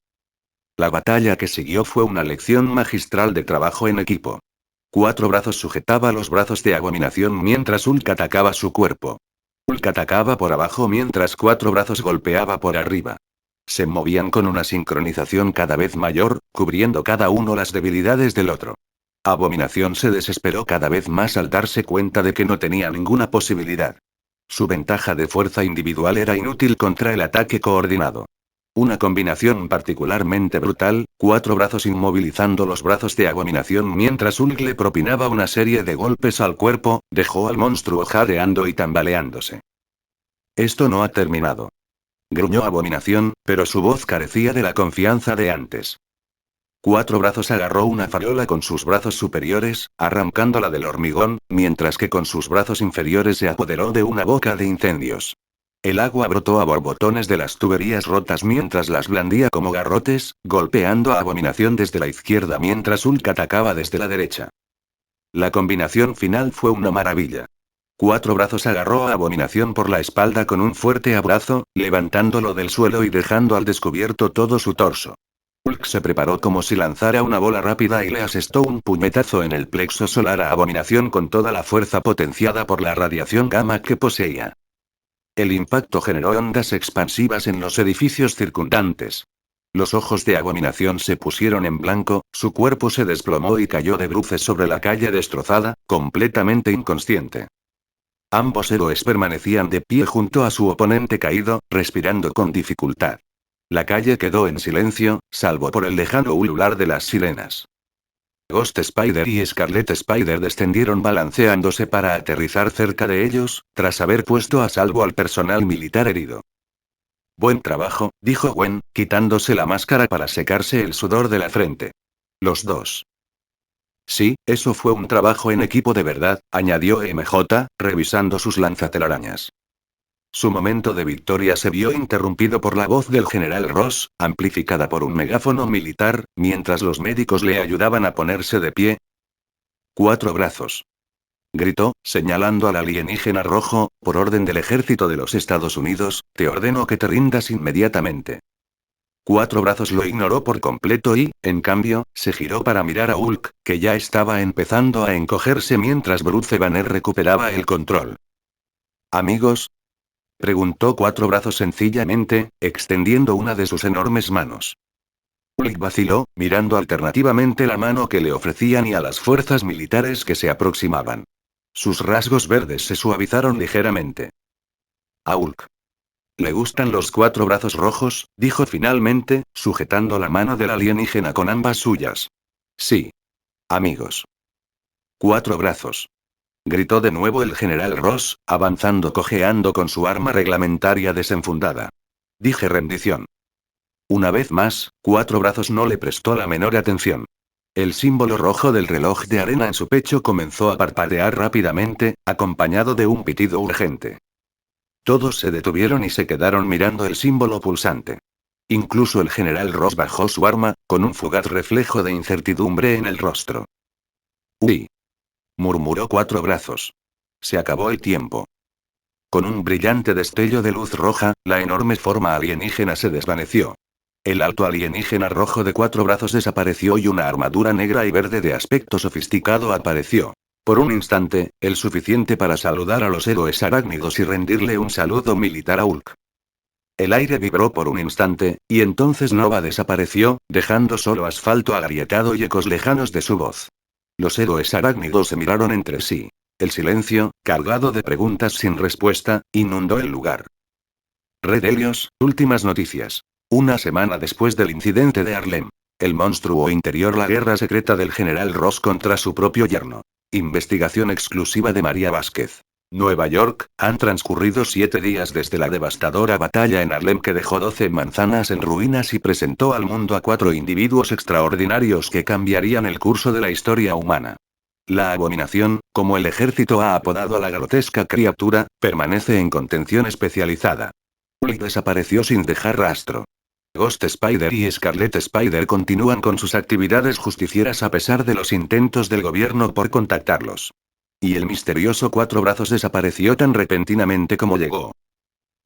La batalla que siguió fue una lección magistral de trabajo en equipo. Cuatro Brazos sujetaba los brazos de Abominación mientras Hulk atacaba su cuerpo. Hulk atacaba por abajo mientras Cuatro Brazos golpeaba por arriba. Se movían con una sincronización cada vez mayor, cubriendo cada uno las debilidades del otro. Abominación se desesperó cada vez más al darse cuenta de que no tenía ninguna posibilidad. Su ventaja de fuerza individual era inútil contra el ataque coordinado. Una combinación particularmente brutal, Cuatro Brazos inmovilizando los brazos de Abominación mientras Hulk le propinaba una serie de golpes al cuerpo, dejó al monstruo jadeando y tambaleándose. Esto no ha terminado. Gruñó Abominación, pero su voz carecía de la confianza de antes. Cuatro Brazos agarró una farola con sus brazos superiores, arrancándola del hormigón, mientras que con sus brazos inferiores se apoderó de una boca de incendios. El agua brotó a borbotones de las tuberías rotas mientras las blandía como garrotes, golpeando a Abominación desde la izquierda mientras Hulk atacaba desde la derecha. La combinación final fue una maravilla. Cuatro Brazos agarró a Abominación por la espalda con un fuerte abrazo, levantándolo del suelo y dejando al descubierto todo su torso. Hulk se preparó como si lanzara una bola rápida y le asestó un puñetazo en el plexo solar a Abominación con toda la fuerza potenciada por la radiación gamma que poseía. El impacto generó ondas expansivas en los edificios circundantes. Los ojos de Abominación se pusieron en blanco, su cuerpo se desplomó y cayó de bruces sobre la calle destrozada, completamente inconsciente. Ambos héroes permanecían de pie junto a su oponente caído, respirando con dificultad. La calle quedó en silencio, salvo por el lejano ulular de las sirenas. Ghost Spider y Scarlet Spider descendieron balanceándose para aterrizar cerca de ellos, tras haber puesto a salvo al personal militar herido. Buen trabajo, dijo Gwen, quitándose la máscara para secarse el sudor de la frente. Los dos. Sí, eso fue un trabajo en equipo de verdad, añadió MJ, revisando sus lanzatelarañas. Su momento de victoria se vio interrumpido por la voz del general Ross, amplificada por un megáfono militar, mientras los médicos le ayudaban a ponerse de pie. Cuatro Brazos. Gritó, señalando al alienígena rojo, por orden del ejército de los Estados Unidos, te ordeno que te rindas inmediatamente. Cuatro Brazos lo ignoró por completo y, en cambio, se giró para mirar a Hulk, que ya estaba empezando a encogerse mientras Bruce Banner recuperaba el control. Amigos, preguntó Cuatro Brazos sencillamente, extendiendo una de sus enormes manos. Hulk vaciló, mirando alternativamente la mano que le ofrecían y a las fuerzas militares que se aproximaban. Sus rasgos verdes se suavizaron ligeramente. A Hulk le gustan los Cuatro Brazos rojos, dijo finalmente, sujetando la mano del alienígena con ambas suyas. Sí. Amigos. Cuatro Brazos. Gritó de nuevo el general Ross, avanzando cojeando con su arma reglamentaria desenfundada. Dije rendición. Una vez más, Cuatro Brazos no le prestó la menor atención. El símbolo rojo del reloj de arena en su pecho comenzó a parpadear rápidamente, acompañado de un pitido urgente. Todos se detuvieron y se quedaron mirando el símbolo pulsante. Incluso el general Ross bajó su arma, con un fugaz reflejo de incertidumbre en el rostro. «Uy», murmuró Cuatro Brazos. Se acabó el tiempo. Con un brillante destello de luz roja, la enorme forma alienígena se desvaneció. El alto alienígena rojo de Cuatro Brazos desapareció y una armadura negra y verde de aspecto sofisticado apareció. Por un instante, el suficiente para saludar a los héroes arácnidos y rendirle un saludo militar a Hulk. El aire vibró por un instante, y entonces Nova desapareció, dejando solo asfalto agrietado y ecos lejanos de su voz. Los héroes arácnidos se miraron entre sí. El silencio, cargado de preguntas sin respuesta, inundó el lugar. Red Helios, últimas noticias. Una semana después del incidente de Harlem. El monstruo interior, la guerra secreta del general Ross contra su propio yerno. Investigación exclusiva de María Vázquez. Nueva York, han transcurrido 7 días desde la devastadora batalla en Harlem que dejó 12 manzanas en ruinas y presentó al mundo a 4 individuos extraordinarios que cambiarían el curso de la historia humana. La abominación, como el ejército ha apodado a la grotesca criatura, permanece en contención especializada. Hulk desapareció sin dejar rastro. Ghost Spider y Scarlet Spider continúan con sus actividades justicieras a pesar de los intentos del gobierno por contactarlos. Y el misterioso Cuatro Brazos desapareció tan repentinamente como llegó.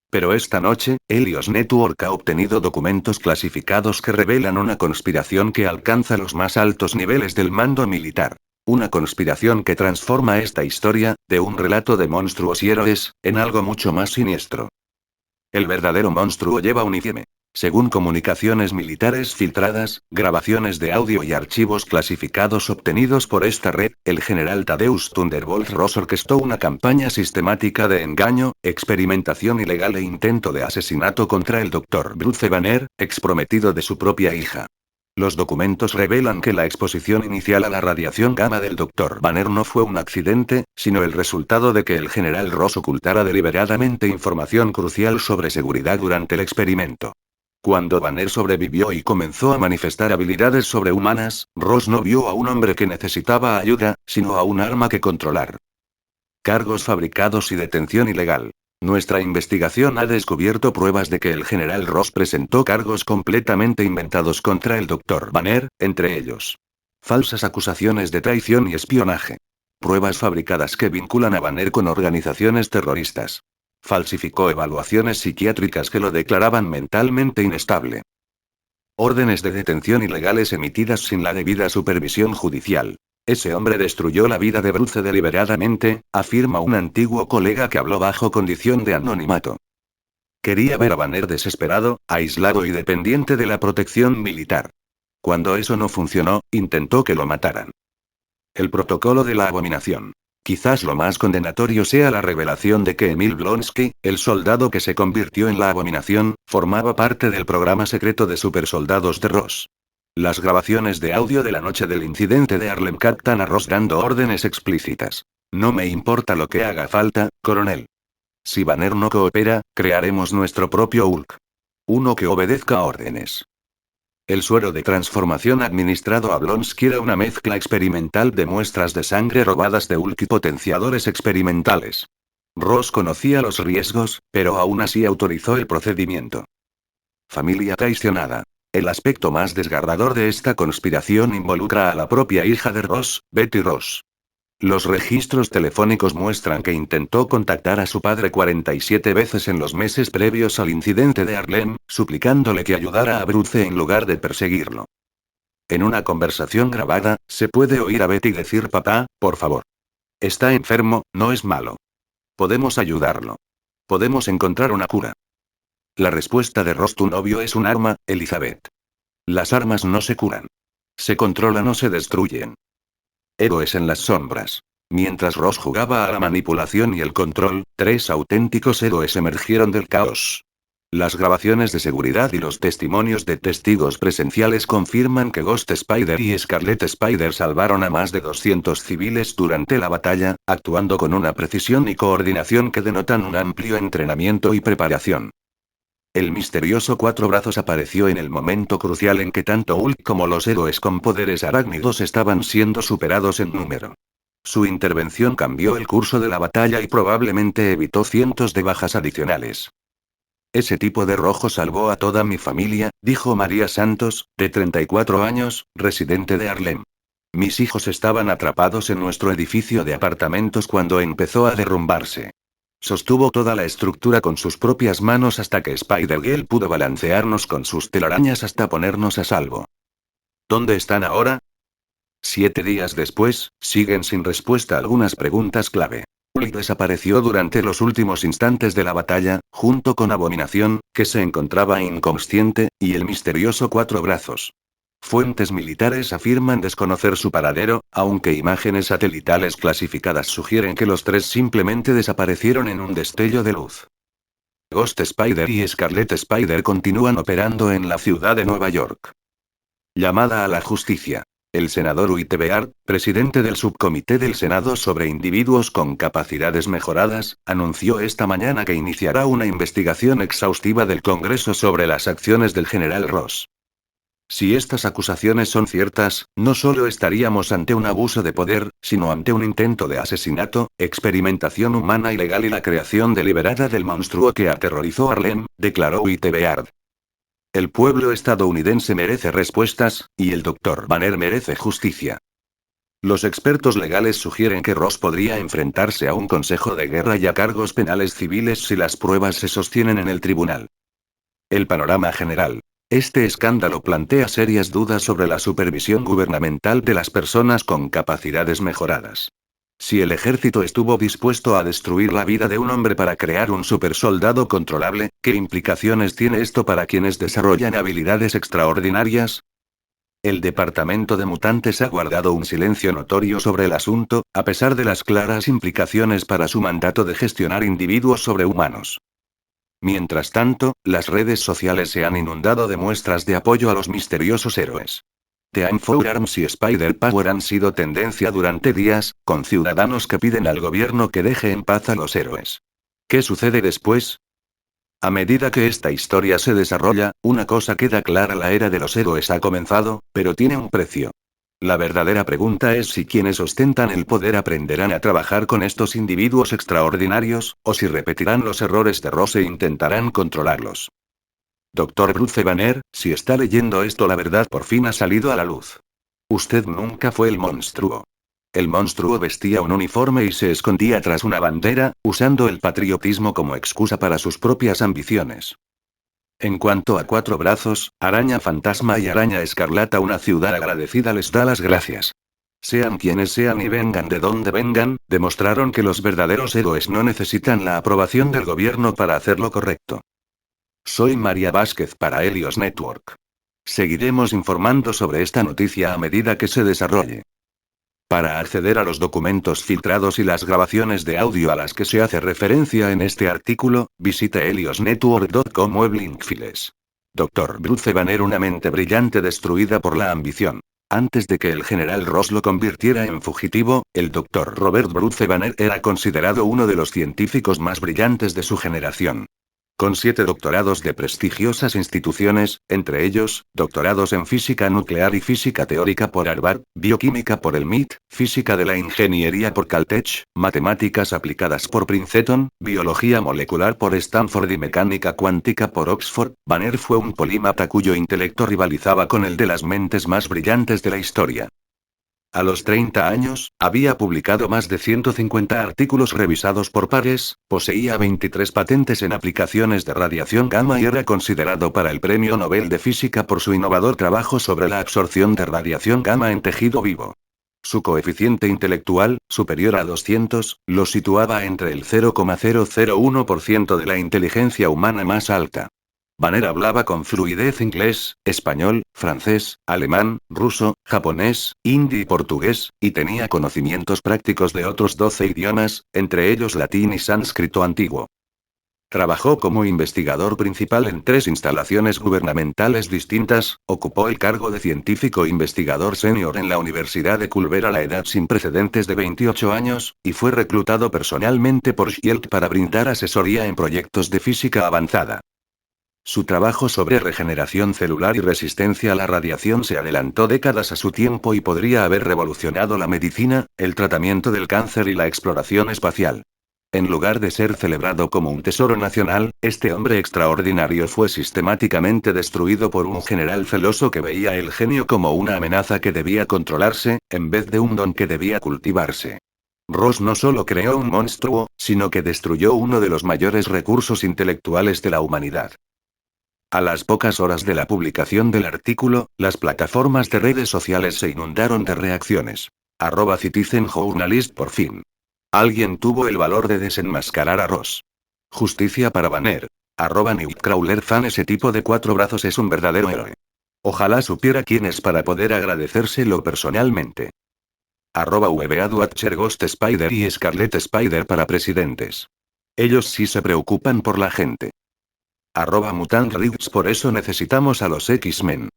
Pero esta noche, Helios Network ha obtenido documentos clasificados que revelan una conspiración que alcanza los más altos niveles del mando militar. Una conspiración que transforma esta historia, de un relato de monstruos y héroes, en algo mucho más siniestro. El verdadero monstruo lleva uniforme. Según comunicaciones militares filtradas, grabaciones de audio y archivos clasificados obtenidos por esta red, el general Thaddeus Thunderbolt Ross orquestó una campaña sistemática de engaño, experimentación ilegal e intento de asesinato contra el Dr. Bruce Banner, exprometido de su propia hija. Los documentos revelan que la exposición inicial a la radiación gamma del Dr. Banner no fue un accidente, sino el resultado de que el general Ross ocultara deliberadamente información crucial sobre seguridad durante el experimento. Cuando Banner sobrevivió y comenzó a manifestar habilidades sobrehumanas, Ross no vio a un hombre que necesitaba ayuda, sino a un arma que controlar. Cargos fabricados y detención ilegal. Nuestra investigación ha descubierto pruebas de que el general Ross presentó cargos completamente inventados contra el Dr. Banner, entre ellos falsas acusaciones de traición y espionaje. Pruebas fabricadas que vinculan a Banner con organizaciones terroristas. Falsificó evaluaciones psiquiátricas que lo declaraban mentalmente inestable. Órdenes de detención ilegales emitidas sin la debida supervisión judicial. Ese hombre destruyó la vida de Bruce deliberadamente, afirma un antiguo colega que habló bajo condición de anonimato. Quería ver a Banner desesperado, aislado y dependiente de la protección militar. Cuando eso no funcionó, intentó que lo mataran. El protocolo de la abominación. Quizás lo más condenatorio sea la revelación de que Emil Blonsky, el soldado que se convirtió en la abominación, formaba parte del programa secreto de supersoldados de Ross. Las grabaciones de audio de la noche del incidente de Harlem captan a Ross dando órdenes explícitas. No me importa lo que haga falta, coronel. Si Banner no coopera, crearemos nuestro propio Hulk. Uno que obedezca órdenes. El suero de transformación administrado a Blonsky era una mezcla experimental de muestras de sangre robadas de Hulk y potenciadores experimentales. Ross conocía los riesgos, pero aún así autorizó el procedimiento. Familia traicionada. El aspecto más desgarrador de esta conspiración involucra a la propia hija de Ross, Betty Ross. Los registros telefónicos muestran que intentó contactar a su padre 47 veces en los meses previos al incidente de Harlem, suplicándole que ayudara a Bruce en lugar de perseguirlo. En una conversación grabada, se puede oír a Betty decir: «Papá, por favor. Está enfermo, no es malo. Podemos ayudarlo. Podemos encontrar una cura». La respuesta de Ross: «Tu novio es un arma, Elizabeth. Las armas no se curan. Se controlan o se destruyen». Héroes en las sombras. Mientras Ross jugaba a la manipulación y el control, 3 auténticos héroes emergieron del caos. Las grabaciones de seguridad y los testimonios de testigos presenciales confirman que Ghost Spider y Scarlet Spider salvaron a más de 200 civiles durante la batalla, actuando con una precisión y coordinación que denotan un amplio entrenamiento y preparación. El misterioso Cuatro Brazos apareció en el momento crucial en que tanto Hulk como los héroes con poderes arácnidos estaban siendo superados en número. Su intervención cambió el curso de la batalla y probablemente evitó cientos de bajas adicionales. Ese tipo de rojo salvó a toda mi familia, dijo María Santos, de 34 años, residente de Harlem. Mis hijos estaban atrapados en nuestro edificio de apartamentos cuando empezó a derrumbarse. Sostuvo toda la estructura con sus propias manos hasta que Spider-Girl pudo balancearnos con sus telarañas hasta ponernos a salvo. ¿Dónde están ahora? 7 días después, siguen sin respuesta algunas preguntas clave. Hulk desapareció durante los últimos instantes de la batalla, junto con Abominación, que se encontraba inconsciente, y el misterioso Cuatro Brazos. Fuentes militares afirman desconocer su paradero, aunque imágenes satelitales clasificadas sugieren que los tres simplemente desaparecieron en un destello de luz. Ghost Spider y Scarlet Spider continúan operando en la ciudad de Nueva York. Llamada a la justicia. El senador Whitebeard, presidente del subcomité del Senado sobre individuos con capacidades mejoradas, anunció esta mañana que iniciará una investigación exhaustiva del Congreso sobre las acciones del general Ross. Si estas acusaciones son ciertas, no solo estaríamos ante un abuso de poder, sino ante un intento de asesinato, experimentación humana ilegal y la creación deliberada del monstruo que aterrorizó Harlem, declaró Whitebeard. El pueblo estadounidense merece respuestas, y el Dr. Banner merece justicia. Los expertos legales sugieren que Ross podría enfrentarse a un consejo de guerra y a cargos penales civiles si las pruebas se sostienen en el tribunal. El panorama general. Este escándalo plantea serias dudas sobre la supervisión gubernamental de las personas con capacidades mejoradas. Si el ejército estuvo dispuesto a destruir la vida de un hombre para crear un supersoldado controlable, ¿qué implicaciones tiene esto para quienes desarrollan habilidades extraordinarias? El departamento de mutantes ha guardado un silencio notorio sobre el asunto, a pesar de las claras implicaciones para su mandato de gestionar individuos sobrehumanos. Mientras tanto, las redes sociales se han inundado de muestras de apoyo a los misteriosos héroes. Team Forearms y Spider-Power han sido tendencia durante días, con ciudadanos que piden al gobierno que deje en paz a los héroes. ¿Qué sucede después? A medida que esta historia se desarrolla, una cosa queda clara: la era de los héroes ha comenzado, pero tiene un precio. La verdadera pregunta es si quienes ostentan el poder aprenderán a trabajar con estos individuos extraordinarios, o si repetirán los errores de Ross e intentarán controlarlos. Dr. Bruce Banner, si está leyendo esto, la verdad por fin ha salido a la luz. Usted nunca fue el monstruo. El monstruo vestía un uniforme y se escondía tras una bandera, usando el patriotismo como excusa para sus propias ambiciones. En cuanto a Cuatro Brazos, Araña Fantasma y Araña Escarlata, una ciudad agradecida les da las gracias. Sean quienes sean y vengan de donde vengan, demostraron que los verdaderos héroes no necesitan la aprobación del gobierno para hacer lo correcto. Soy María Vázquez para Helios Network. Seguiremos informando sobre esta noticia a medida que se desarrolle. Para acceder a los documentos filtrados y las grabaciones de audio a las que se hace referencia en este artículo, visite heliosnetwork.com o Blinkfiles. Dr. Bruce Banner, una mente brillante destruida por la ambición. Antes de que el general Ross lo convirtiera en fugitivo, el Dr. Robert Bruce Banner era considerado uno de los científicos más brillantes de su generación. Con 7 doctorados de prestigiosas instituciones, entre ellos, doctorados en física nuclear y física teórica por Harvard, bioquímica por el MIT, física de la ingeniería por Caltech, matemáticas aplicadas por Princeton, biología molecular por Stanford y mecánica cuántica por Oxford, Banner fue un polímata cuyo intelecto rivalizaba con el de las mentes más brillantes de la historia. A los 30 años, había publicado más de 150 artículos revisados por pares, poseía 23 patentes en aplicaciones de radiación gamma y era considerado para el Premio Nobel de Física por su innovador trabajo sobre la absorción de radiación gamma en tejido vivo. Su coeficiente intelectual, superior a 200, lo situaba entre el 0,001% de la inteligencia humana más alta. Banner hablaba con fluidez inglés, español, francés, alemán, ruso, japonés, hindi y portugués, y tenía conocimientos prácticos de otros 12 idiomas, entre ellos latín y sánscrito antiguo. Trabajó como investigador principal en 3 instalaciones gubernamentales distintas, ocupó el cargo de científico investigador senior en la Universidad de Culver a la edad sin precedentes de 28 años, y fue reclutado personalmente por Shield para brindar asesoría en proyectos de física avanzada. Su trabajo sobre regeneración celular y resistencia a la radiación se adelantó décadas a su tiempo y podría haber revolucionado la medicina, el tratamiento del cáncer y la exploración espacial. En lugar de ser celebrado como un tesoro nacional, este hombre extraordinario fue sistemáticamente destruido por un general celoso que veía el genio como una amenaza que debía controlarse, en vez de un don que debía cultivarse. Ross no solo creó un monstruo, sino que destruyó uno de los mayores recursos intelectuales de la humanidad. A las pocas horas de la publicación del artículo, las plataformas de redes sociales se inundaron de reacciones. @Citizen Journalist por fin. Alguien tuvo el valor de desenmascarar a Ross. Justicia para Banner. @Newtcrawlerfan. Ese tipo de 4 brazos es un verdadero héroe. Ojalá supiera quién es para poder agradecérselo personalmente. @VBADwatcher. Ghost Spider y Scarlet Spider para presidentes. Ellos sí se preocupan por la gente. @MutantRights. Por eso necesitamos a los X-Men.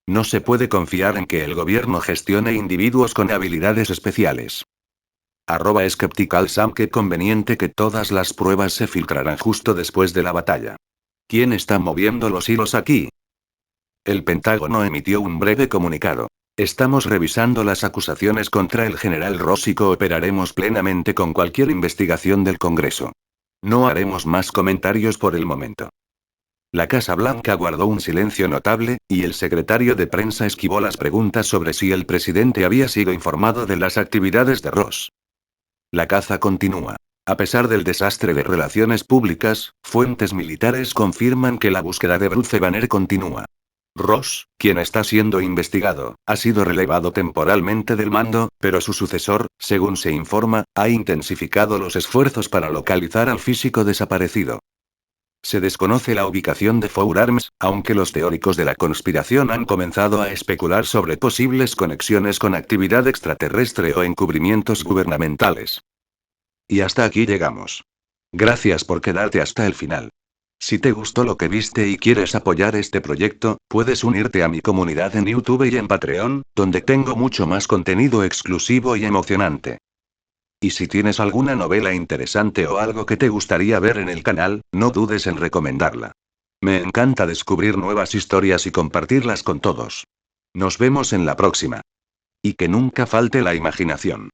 No se puede confiar en que el gobierno gestione individuos con habilidades especiales. @SkepticalSam. Qué conveniente que todas las pruebas se filtrarán justo después de la batalla. ¿Quién está moviendo los hilos aquí? El Pentágono emitió un breve comunicado. Estamos revisando las acusaciones contra el general Ross y cooperaremos plenamente con cualquier investigación del Congreso. No haremos más comentarios por el momento. La Casa Blanca guardó un silencio notable, y el secretario de prensa esquivó las preguntas sobre si el presidente había sido informado de las actividades de Ross. La caza continúa. A pesar del desastre de relaciones públicas, fuentes militares confirman que la búsqueda de Bruce Banner continúa. Ross, quien está siendo investigado, ha sido relevado temporalmente del mando, pero su sucesor, según se informa, ha intensificado los esfuerzos para localizar al físico desaparecido. Se desconoce la ubicación de Forearms, aunque los teóricos de la conspiración han comenzado a especular sobre posibles conexiones con actividad extraterrestre o encubrimientos gubernamentales. Y hasta aquí llegamos. Gracias por quedarte hasta el final. Si te gustó lo que viste y quieres apoyar este proyecto, puedes unirte a mi comunidad en YouTube y en Patreon, donde tengo mucho más contenido exclusivo y emocionante. Y si tienes alguna novela interesante o algo que te gustaría ver en el canal, no dudes en recomendarla. Me encanta descubrir nuevas historias y compartirlas con todos. Nos vemos en la próxima. Y que nunca falte la imaginación.